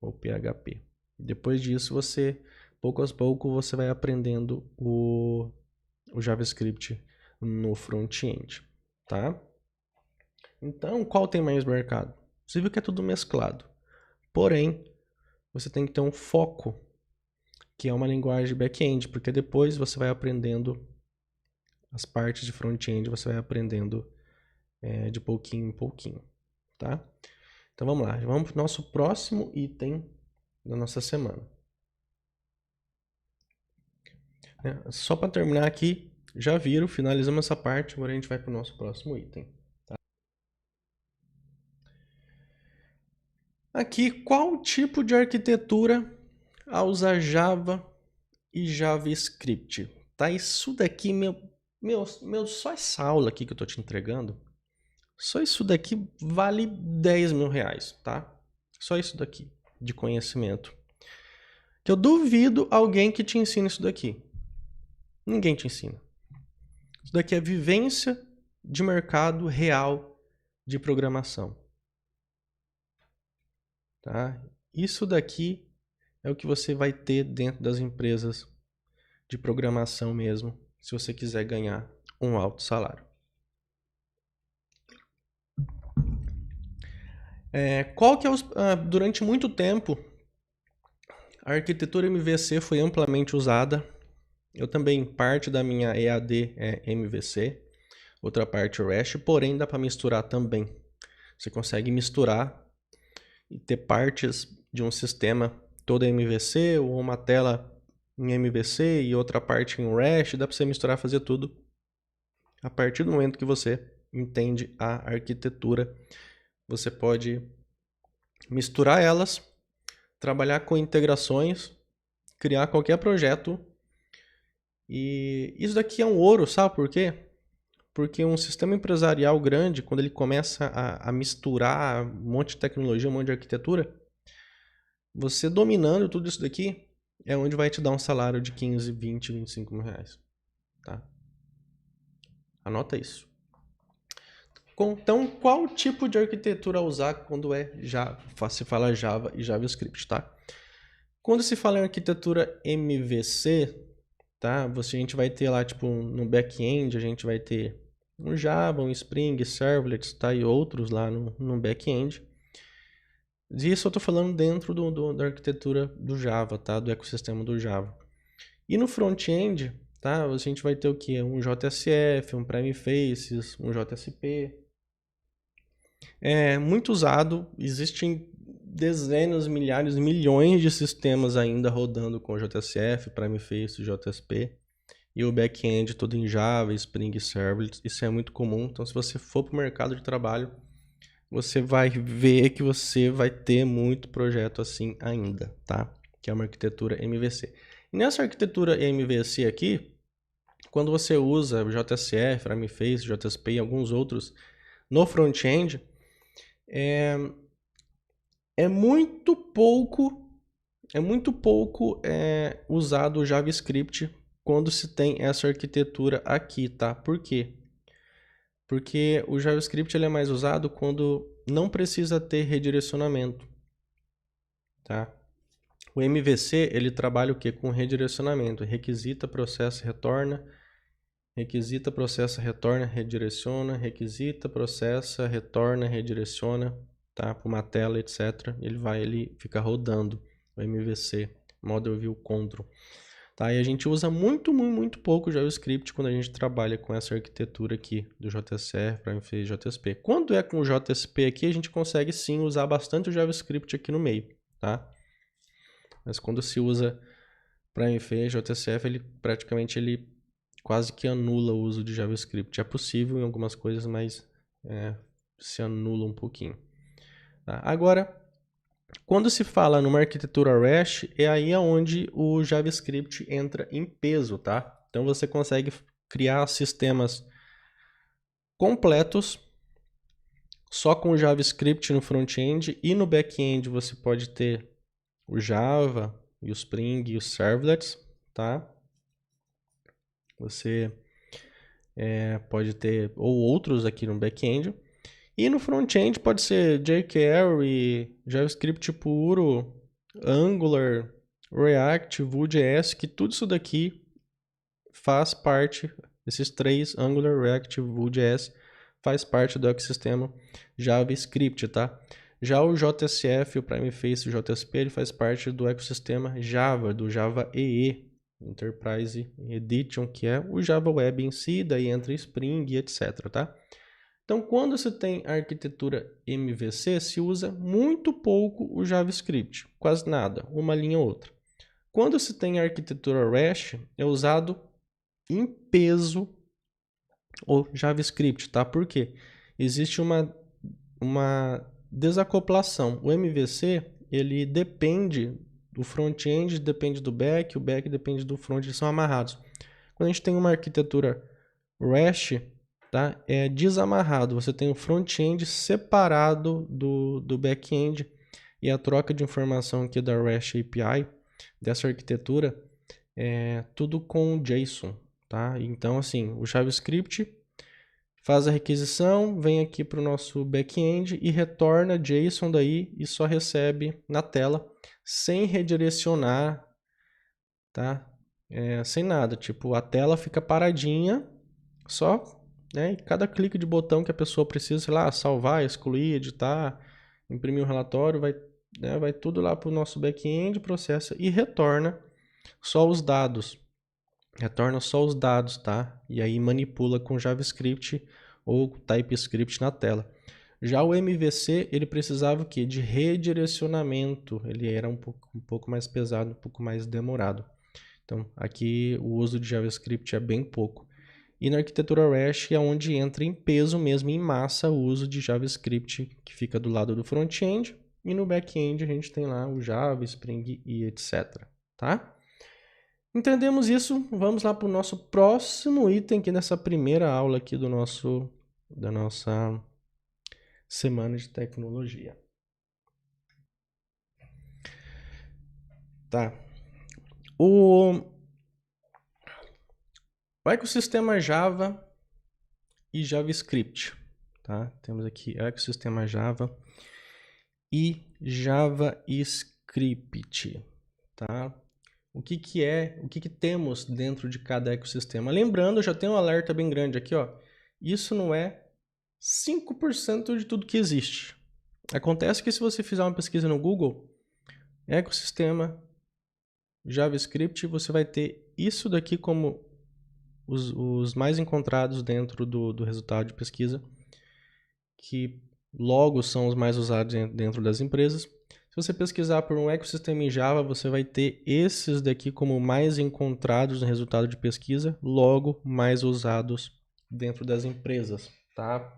ou PHP. Depois disso, pouco a pouco, você vai aprendendo o JavaScript no front-end, tá? Então, qual tem mais mercado? Você viu que é tudo mesclado. Porém, você tem que ter um foco, que é uma linguagem back-end, porque depois você vai aprendendo as partes de front-end, você vai aprendendo de pouquinho em pouquinho, tá? Então vamos lá, vamos para o nosso próximo item da nossa semana. Só para terminar aqui, já viram, finalizamos essa parte, agora a gente vai para o nosso próximo item. Tá? Aqui, qual tipo de arquitetura a usar Java e JavaScript? Tá? Isso daqui, só essa aula aqui que eu tô te entregando, só isso daqui vale 10 mil reais, tá? Só isso daqui de conhecimento. Que eu duvido alguém que te ensine isso daqui. Ninguém te ensina. Isso daqui é vivência de mercado real de programação. Tá? Isso daqui é o que você vai ter dentro das empresas de programação mesmo, se você quiser ganhar um alto salário. Durante muito tempo, a arquitetura MVC foi amplamente usada. Eu também, parte da minha EAD é MVC, outra parte é REST, porém dá para misturar também. Você consegue misturar e ter partes de um sistema todo MVC ou uma tela em MVC e outra parte em REST, dá para você misturar, fazer tudo a partir do momento que você entende a arquitetura. Você pode misturar elas, trabalhar com integrações, criar qualquer projeto. E isso daqui é um ouro, sabe por quê? Porque um sistema empresarial grande, quando ele começa a misturar um monte de tecnologia, um monte de arquitetura, você dominando tudo isso daqui, é onde vai te dar um salário de 15, 20, 25 mil reais. Tá? Anota isso. Então, qual tipo de arquitetura usar quando se fala Java e JavaScript, tá? Quando se fala em arquitetura MVC, tá? A gente vai ter lá, tipo, no back-end, a gente vai ter um Java, um Spring, Servlets, tá? E outros lá no back-end. Isso eu tô falando dentro da arquitetura do Java, tá? Do ecossistema do Java. E no front-end, tá? A gente vai ter o quê? Um JSF, um Primefaces, um JSP. É muito usado, existem dezenas, milhares, milhões de sistemas ainda rodando com JSF, Primeface, JSP. E o back-end todo em Java, Spring Servlet, isso é muito comum. Então, se você for para o mercado de trabalho, você vai ver que você vai ter muito projeto assim ainda, tá? Que é uma arquitetura MVC. E nessa arquitetura MVC aqui, quando você usa JSF, Primeface, JSP e alguns outros no front-end, é muito pouco usado o JavaScript quando se tem essa arquitetura aqui, tá? Por quê? Porque o JavaScript ele é mais usado quando não precisa ter redirecionamento, tá? O MVC ele trabalha o quê? Com redirecionamento, requisita, processa, retorna, requisita, processa, retorna, redireciona, requisita, processa, retorna, redireciona, tá? Para uma tela, etc. Ele fica rodando o MVC, Model View Control. Tá? E a gente usa muito pouco JavaScript quando a gente trabalha com essa arquitetura aqui do JSF, Primeface, JSP. Quando é com o JSP aqui, a gente consegue sim usar bastante o JavaScript aqui no meio, tá? Mas quando se usa Primeface, JSF, ele quase que anula o uso de JavaScript. É possível em algumas coisas, mas se anula um pouquinho. Tá? Agora, quando se fala numa arquitetura REST, é aí onde o JavaScript entra em peso, tá? Então você consegue criar sistemas completos só com o JavaScript no front-end e no back-end você pode ter o Java e o Spring e os Servlets, tá? Você pode ter ou outros aqui no back-end. E no front-end pode ser jQuery, JavaScript puro, Angular, React, Vue.js, que tudo isso daqui faz parte, esses três, Angular, React e Vue.js, faz parte do ecossistema JavaScript, tá? Já o JSF, o Primeface, o JSP, ele faz parte do ecossistema Java, do Java EE, Enterprise Edition, que é o Java Web em si, daí entra Spring e etc, tá? Então, quando você tem a arquitetura MVC, se usa muito pouco o JavaScript, quase nada, uma linha ou outra. Quando se tem a arquitetura REST, é usado em peso o JavaScript, tá? Por quê? Existe uma desacoplação. O MVC, ele depende do front-end, depende do back, o back depende do front, eles são amarrados. Quando a gente tem uma arquitetura REST, tá? É desamarrado, você tem o front-end separado do back-end e a troca de informação aqui da REST API, dessa arquitetura, é tudo com JSON, tá? Então, assim, o JavaScript faz a requisição, vem aqui para o nosso back-end e retorna JSON daí e só recebe na tela, sem redirecionar, tá? Sem nada, tipo, a tela fica paradinha, só, né? E cada clique de botão que a pessoa precisa, sei lá, salvar, excluir, editar, imprimir um relatório, vai tudo lá para o nosso back-end, processa e retorna só os dados. Retorna só os dados, tá? E aí manipula com JavaScript ou TypeScript na tela. Já o MVC, ele precisava o quê? De redirecionamento. Ele era um pouco mais pesado, um pouco mais demorado. Então, aqui o uso de JavaScript é bem pouco. E na arquitetura REST é onde entra em peso mesmo, em massa, o uso de JavaScript, que fica do lado do front-end. E no back-end a gente tem lá o Java, Spring e etc. Tá? Entendemos isso, vamos lá para o nosso próximo item aqui nessa primeira aula aqui da nossa semana de tecnologia. Tá. O ecossistema Java e JavaScript, tá? Temos aqui ecossistema Java e JavaScript, tá? O que temos dentro de cada ecossistema? Lembrando, já tem um alerta bem grande aqui, ó. Isso não é 5% de tudo que existe. Acontece que se você fizer uma pesquisa no Google, ecossistema JavaScript, você vai ter isso daqui como os mais encontrados dentro do resultado de pesquisa, que logo são os mais usados dentro das empresas. Se você pesquisar por um ecossistema em Java, você vai ter esses daqui como mais encontrados no resultado de pesquisa, logo mais usados dentro das empresas, tá?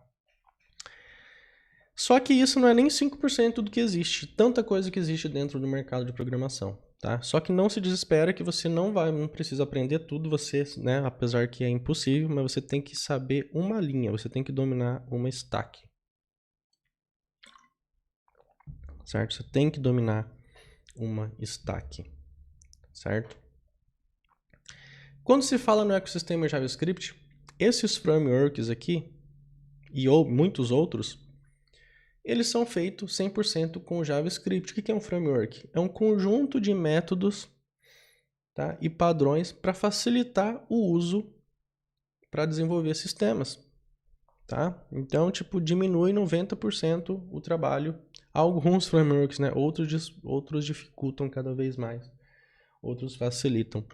Só que isso não é nem 5% do que existe, tanta coisa que existe dentro do mercado de programação, tá? Só que não se desespera que você não precisa aprender tudo, você, né, apesar que é impossível, mas você tem que saber uma linha, você tem que dominar uma stack. Certo? Você tem que dominar uma stack, certo? Quando se fala no ecossistema JavaScript, esses frameworks aqui e muitos outros, eles são feitos 100% com JavaScript. O que é um framework? É um conjunto de métodos, tá, e padrões para facilitar o uso para desenvolver sistemas. Tá? Então, tipo, diminui 90% o trabalho. Alguns frameworks, né? Outros dificultam cada vez mais. Outros facilitam.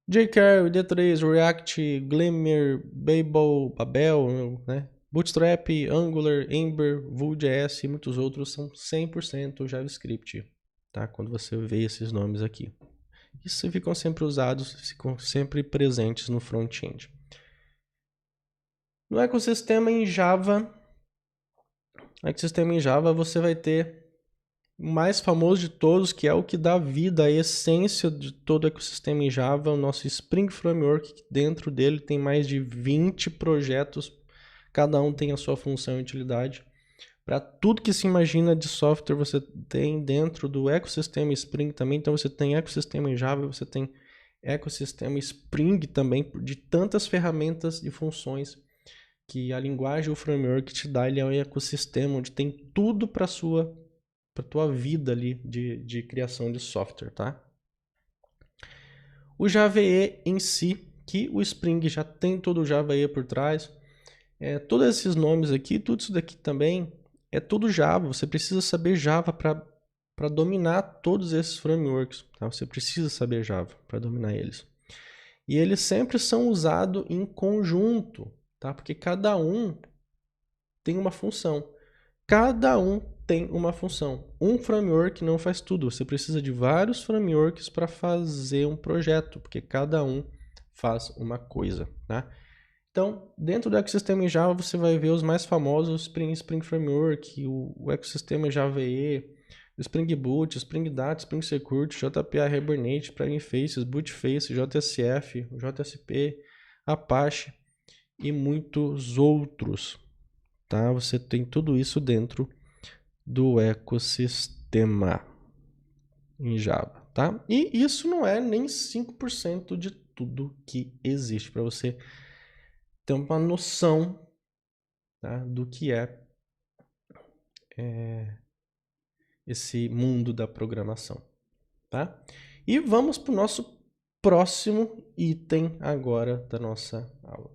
jQuery, D3, React, Glimmer, Babel, né? Bootstrap, Angular, Ember, Vue.js e muitos outros são 100% JavaScript, tá? Quando você vê esses nomes aqui. Isso ficam sempre usados, ficam sempre presentes no front-end. No ecossistema em Java, você vai ter o mais famoso de todos, que é o que dá vida, a essência de todo o ecossistema em Java, o nosso Spring Framework, que dentro dele tem mais de 20 projetos, cada um tem a sua função e utilidade. Para tudo que se imagina de software, você tem dentro do ecossistema Spring também, então você tem ecossistema em Java, você tem ecossistema Spring também, de tantas ferramentas e funções que a linguagem, o framework te dá. Ele é um ecossistema onde tem tudo para tua vida ali de criação de software, tá? O Java EE em si, que o Spring já tem todo o Java EE por trás, todos esses nomes aqui, tudo isso daqui também é tudo Java. Você precisa saber Java para dominar todos esses frameworks, tá? Você precisa saber Java para dominar eles. E eles sempre são usados em conjunto, tá? Porque cada um tem uma função. Cada um tem uma função. Um framework não faz tudo. Você precisa de vários frameworks para fazer um projeto, porque cada um faz uma coisa, tá? Então, dentro do ecossistema em Java, você vai ver os mais famosos, Spring Framework, o ecossistema Java EE, Spring Boot, Spring Data, Spring Security, JPA Hibernate, Plugin Faces, Bootface, JSF, JSP, Apache e muitos outros, tá? Você tem tudo isso dentro do ecossistema em Java, tá? E isso não é nem 5% de tudo que existe, para você ter uma noção, tá, do que é esse mundo da programação, tá? E vamos para o nosso próximo item agora da nossa aula.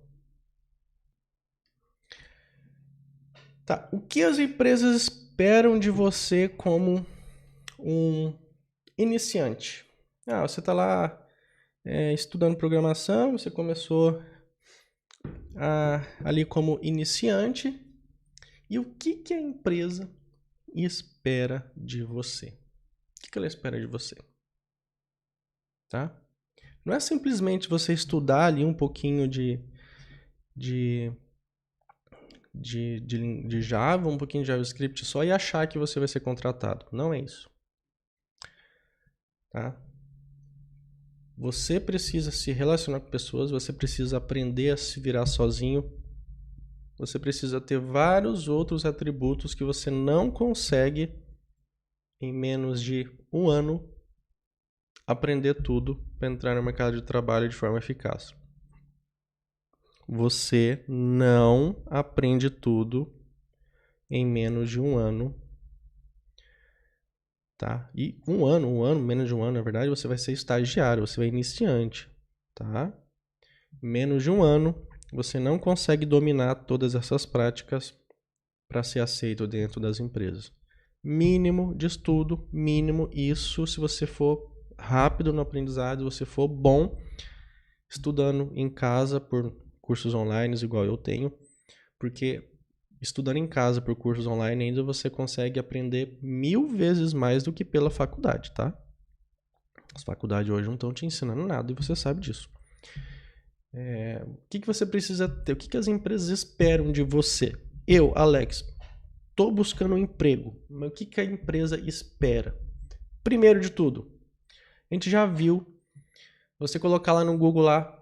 Tá, o que as empresas esperam de você como um iniciante? Você está lá estudando programação, você começou ali como iniciante, e o que a empresa espera de você? O que ela espera de você? Tá? Não é simplesmente você estudar ali um pouquinho de Java, um pouquinho de JavaScript só e achar que você vai ser contratado. Não é isso. Tá? Você precisa se relacionar com pessoas, você precisa aprender a se virar sozinho, você precisa ter vários outros atributos que você não consegue em menos de um ano aprender tudo para entrar no mercado de trabalho de forma eficaz. Você não aprende tudo em menos de um ano, tá? E menos de um ano, na verdade, você vai ser estagiário, você vai iniciante, tá? Menos de um ano, você não consegue dominar todas essas práticas para ser aceito dentro das empresas. Mínimo de estudo, mínimo isso se você for rápido no aprendizado, se você for bom estudando em casa por cursos online, igual eu tenho, porque estudando em casa por cursos online ainda você consegue aprender 1000 vezes mais do que pela faculdade, tá? As faculdades hoje não estão te ensinando nada e você sabe disso. O que você precisa ter? O que as empresas esperam de você? Eu, Alex, estou buscando um emprego, mas o que a empresa espera? Primeiro de tudo, a gente já viu, você colocar lá no Google lá,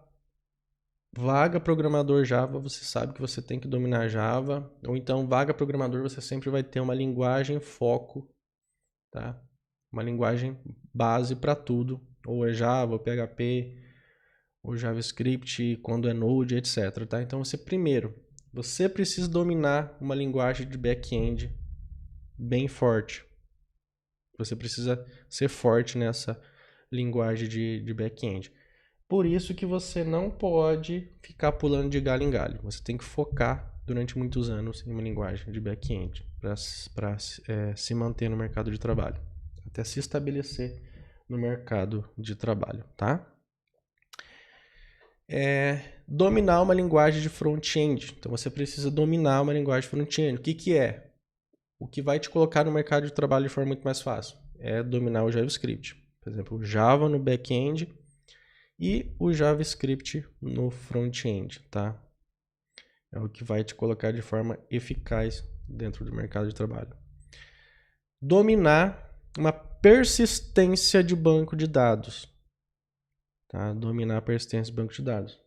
vaga programador Java, você sabe que você tem que dominar Java, ou então vaga programador, você sempre vai ter uma linguagem foco, tá? Uma linguagem base para tudo, ou é Java, ou PHP, ou JavaScript, quando é Node, etc. Tá? Então você precisa dominar uma linguagem de back-end bem forte. Você precisa ser forte nessa linguagem de back-end. Por isso que você não pode ficar pulando de galho em galho. Você tem que focar durante muitos anos em uma linguagem de back-end para se manter no mercado de trabalho, até se estabelecer no mercado de trabalho, tá? Dominar uma linguagem de front-end. Então você precisa dominar uma linguagem de front-end. O que é? O que vai te colocar no mercado de trabalho de forma muito mais fácil é dominar o JavaScript. Por exemplo, o Java no back-end e o JavaScript no front-end, tá? É o que vai te colocar de forma eficaz dentro do mercado de trabalho. Dominar uma persistência de banco de dados. Tá? Dominar a persistência de banco de dados.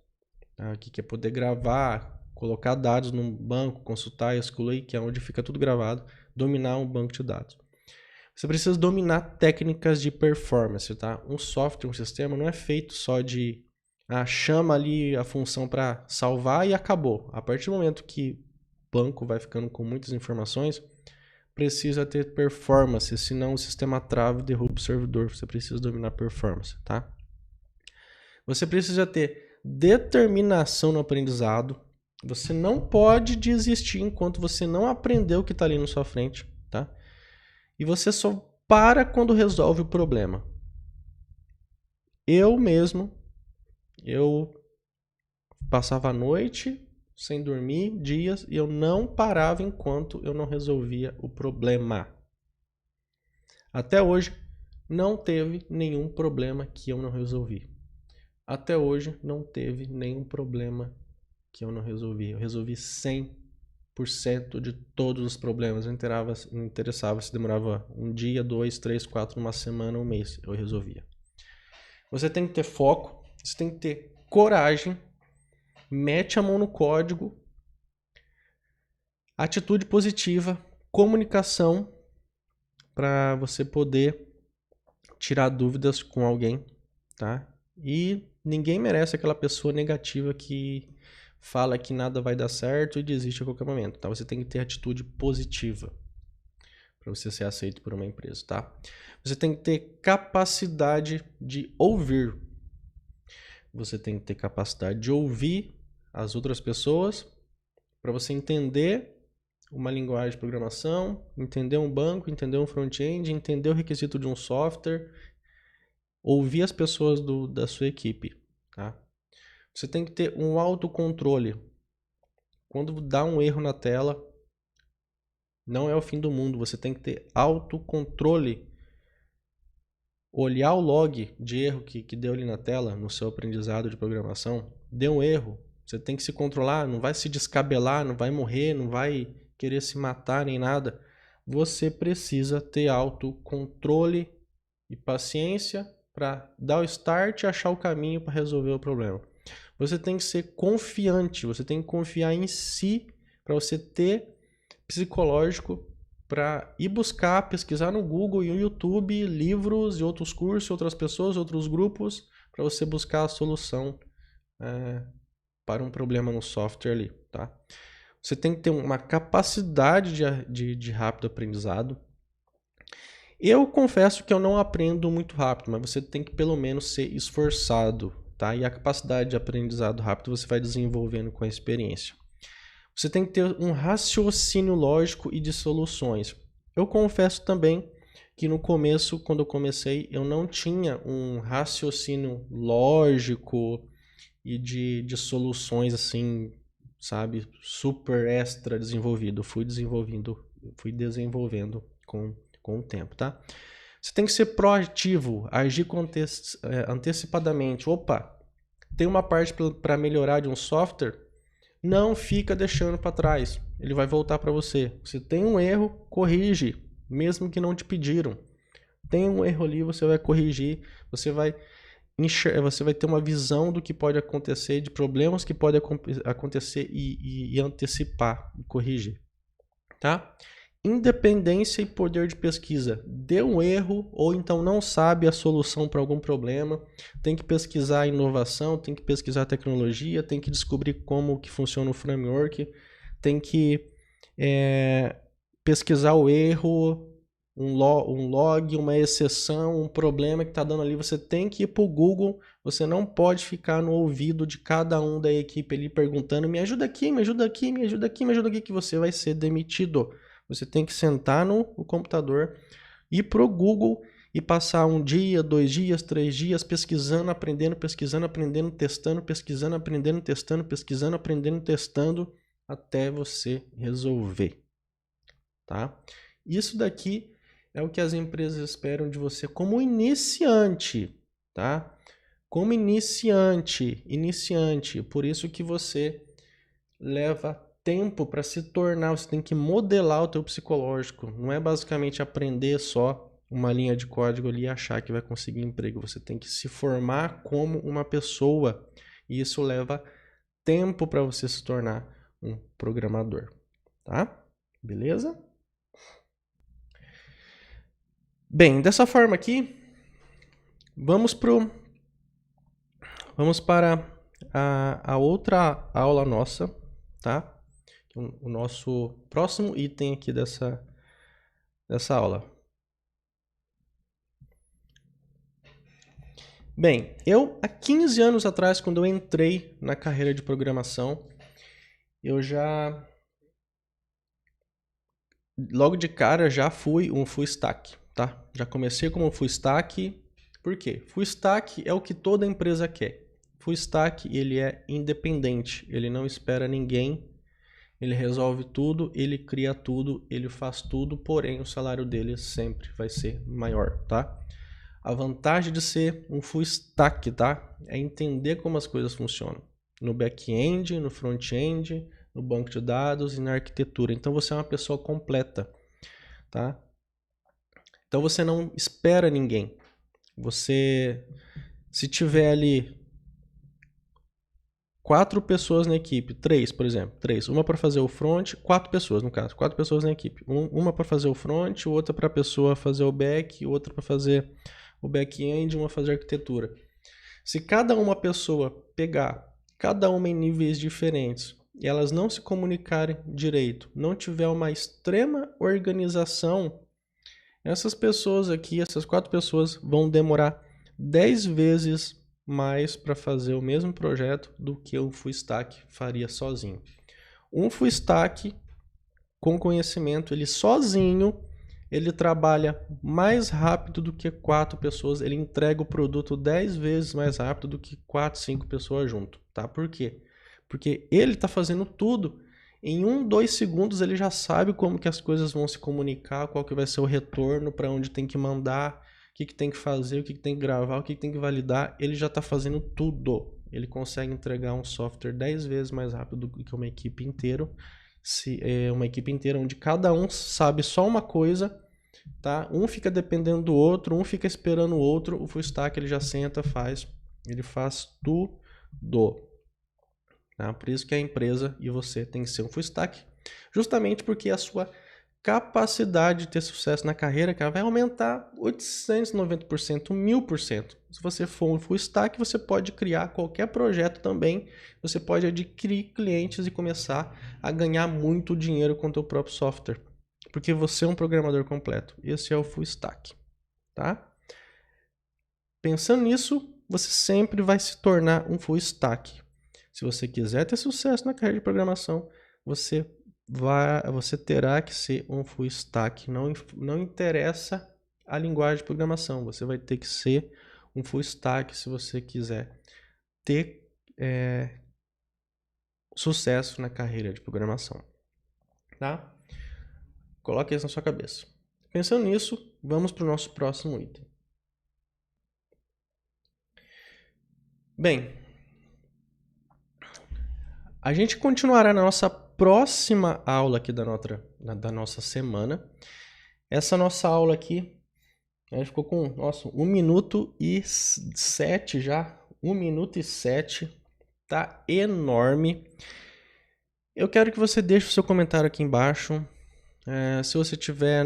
Tá? O que é poder gravar, colocar dados num banco, consultar, excluir, que é onde fica tudo gravado. Dominar um banco de dados. Você precisa dominar técnicas de performance, tá? Um software, um sistema não é feito só de chama ali a função para salvar e acabou. A partir do momento que o banco vai ficando com muitas informações, precisa ter performance, senão o sistema trava e derruba o servidor. Você precisa dominar performance, tá? Você precisa ter determinação no aprendizado. Você não pode desistir enquanto você não aprendeu o que está ali na sua frente, tá? E você só para quando resolve o problema. Eu passava a noite sem dormir, dias, e eu não parava enquanto eu não resolvia o problema. Até hoje, não teve nenhum problema que eu não resolvi. Até hoje, não teve nenhum problema que eu não resolvi. Eu resolvi 100% de todos os problemas. Não interessava se demorava um dia, 2, 3, 4, uma semana, um mês. Eu resolvia. Você tem que ter foco, você tem que ter coragem, mete a mão no código, atitude positiva, comunicação, para você poder tirar dúvidas com alguém, tá? E ninguém merece aquela pessoa negativa que fala que nada vai dar certo e desiste a qualquer momento, tá? Você tem que ter atitude positiva para você ser aceito por uma empresa, tá? Você tem que ter capacidade de ouvir. Você tem que ter capacidade de ouvir as outras pessoas para você entender uma linguagem de programação, entender um banco, entender um front-end, entender o requisito de um software, ouvir as pessoas da sua equipe, tá? Você tem que ter um autocontrole. Quando dá um erro na tela, não é o fim do mundo, você tem que ter autocontrole. Olhar o log de erro que deu ali na tela, no seu aprendizado de programação, deu um erro, você tem que se controlar, não vai se descabelar, não vai morrer, não vai querer se matar nem nada. Você precisa ter autocontrole e paciência para dar o start e achar o caminho para resolver o problema. Você tem que ser confiante, você tem que confiar em si para você ter psicológico para ir buscar, pesquisar no Google e no YouTube livros e outros cursos, outras pessoas, outros grupos, para você buscar a solução para um problema no software ali, tá? Você tem que ter uma capacidade de rápido aprendizado. Eu confesso que eu não aprendo muito rápido, mas você tem que pelo menos ser esforçado, tá? E a capacidade de aprendizado rápido você vai desenvolvendo com a experiência. Você tem que ter um raciocínio lógico e de soluções. Eu confesso também que no começo, quando eu comecei, eu não tinha um raciocínio lógico e de soluções assim, sabe, super extra desenvolvido. Fui desenvolvendo com o tempo, tá? Você tem que ser proativo, agir antecipadamente. Opa, tem uma parte para melhorar de um software, não fica deixando para trás. Ele vai voltar para você. Se tem um erro, corrige, mesmo que não te pediram. Tem um erro ali, você vai corrigir, você vai ter uma visão do que pode acontecer, de problemas que podem acontecer e antecipar e corrigir, tá? Independência e poder de pesquisa. Deu um erro ou então não sabe a solução para algum problema, tem que pesquisar a inovação, tem que pesquisar a tecnologia, tem que descobrir como que funciona o framework, tem que pesquisar o erro, um log, uma exceção, um problema que está dando ali. Você tem que ir para o Google, você não pode ficar no ouvido de cada um da equipe ali perguntando me ajuda aqui, me ajuda aqui, me ajuda aqui, me ajuda aqui, que você vai ser demitido. Você tem que sentar no computador, ir pro Google e passar um dia, 2 dias, 3 dias pesquisando, aprendendo, testando, pesquisando, aprendendo, testando, pesquisando, aprendendo, testando, até você resolver, tá? Isso daqui é o que as empresas esperam de você como iniciante, tá? Como iniciante. Por isso que você leva tempo para se tornar, você tem que modelar o teu psicológico. Não é basicamente aprender só uma linha de código ali e achar que vai conseguir emprego. Você tem que se formar como uma pessoa. E isso leva tempo para você se tornar um programador. Tá? Beleza? Bem, dessa forma aqui, vamos para a outra aula nossa, tá? O nosso próximo item aqui dessa aula. Bem, eu há 15 anos atrás, quando eu entrei na carreira de programação, eu já logo de cara já fui um full stack, tá? Já comecei como full stack. Por quê? Full stack é o que toda empresa quer. Full Stack, ele é independente, ele não espera ninguém, ele resolve tudo, ele cria tudo, ele faz tudo, porém o salário dele sempre vai ser maior, tá? A vantagem de ser um Full Stack, tá? É entender como as coisas funcionam. No back-end, no front-end, no banco de dados e na arquitetura. Então você é uma pessoa completa, tá? Então você não espera ninguém. Você, se tiver ali 4 pessoas na equipe, 3, por exemplo, 3, uma para fazer o front, 4 pessoas no caso, 4 pessoas na equipe, uma para fazer o front, outra para a pessoa fazer o back, outra para fazer o back-end, uma fazer a arquitetura. Se cada uma pessoa pegar, cada uma em níveis diferentes, e elas não se comunicarem direito, não tiver uma extrema organização, essas pessoas aqui, essas 4 pessoas vão demorar 10 vezes mais para fazer o mesmo projeto do que um Full Stack faria sozinho. Um Full Stack com conhecimento, ele sozinho, ele trabalha mais rápido do que 4 pessoas, ele entrega o produto 10 vezes mais rápido do que 4, 5 pessoas junto, tá? Por quê? Porque ele está fazendo tudo. Em 1, 2 segundos ele já sabe como que as coisas vão se comunicar, qual que vai ser o retorno, para onde tem que mandar, o que tem que fazer, o que tem que gravar, o que tem que validar. Ele já está fazendo tudo. Ele consegue entregar um software 10 vezes mais rápido do que uma equipe inteira. Uma equipe inteira onde cada um sabe só uma coisa, tá? Um fica dependendo do outro, um fica esperando o outro. O Full Stack ele já senta, ele faz tudo. Tá? Por isso que a empresa e você tem que ser um Full Stack, justamente porque a sua capacidade de ter sucesso na carreira, cara, vai aumentar 890%, 1000%. Se você for um Full Stack, você pode criar qualquer projeto também, você pode adquirir clientes e começar a ganhar muito dinheiro com o seu próprio software, porque você é um programador completo. Esse é o Full Stack, tá? Pensando nisso, você sempre vai se tornar um Full Stack. Se você quiser ter sucesso na carreira de programação, você terá que ser um Full Stack. Não interessa a linguagem de programação, você vai ter que ser um Full Stack se você quiser ter sucesso na carreira de programação. Tá? Coloque isso na sua cabeça. Pensando nisso, vamos para o nosso próximo item. Bem, a gente continuará na nossa próxima aula aqui da nossa semana. Essa nossa aula aqui, a gente ficou com, 1 minuto e 7 já. 1 minuto e 7. Tá enorme. Eu quero que você deixe o seu comentário aqui embaixo. Se você estiver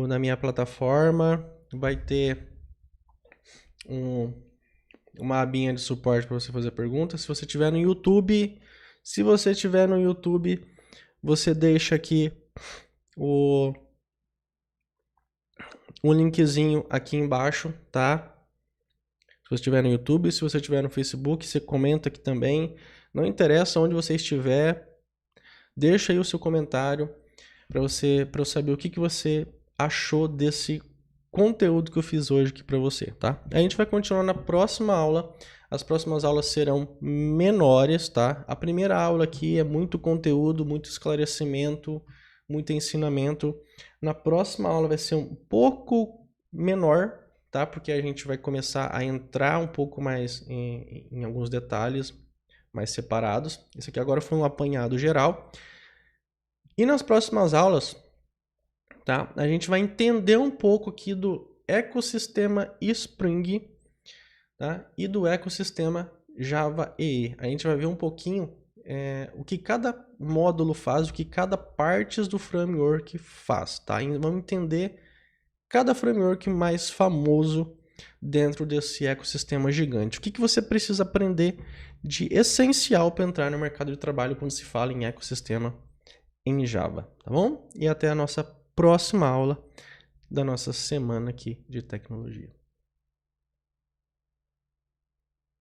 na minha plataforma, vai ter uma abinha de suporte para você fazer perguntas. Se você estiver no YouTube, você deixa aqui o linkzinho aqui embaixo, tá? Se você estiver no YouTube, se você estiver no Facebook, você comenta aqui também. Não interessa onde você estiver, deixa aí o seu comentário para eu saber o que você achou desse conteúdo que eu fiz hoje aqui para você, tá? A gente vai continuar na próxima aula. As próximas aulas serão menores, tá? A primeira aula aqui é muito conteúdo, muito esclarecimento, muito ensinamento. Na próxima aula vai ser um pouco menor, tá? Porque a gente vai começar a entrar um pouco mais em alguns detalhes mais separados. Esse aqui agora foi um apanhado geral. E nas próximas aulas, tá? A gente vai entender um pouco aqui do ecossistema Spring, tá? E do ecossistema Java EE. A gente vai ver um pouquinho o que cada módulo faz, o que cada parte do framework faz, tá? E vamos entender cada framework mais famoso dentro desse ecossistema gigante. O que você precisa aprender de essencial para entrar no mercado de trabalho quando se fala em ecossistema em Java, tá bom? E até a nossa próxima aula da nossa semana aqui de tecnologia.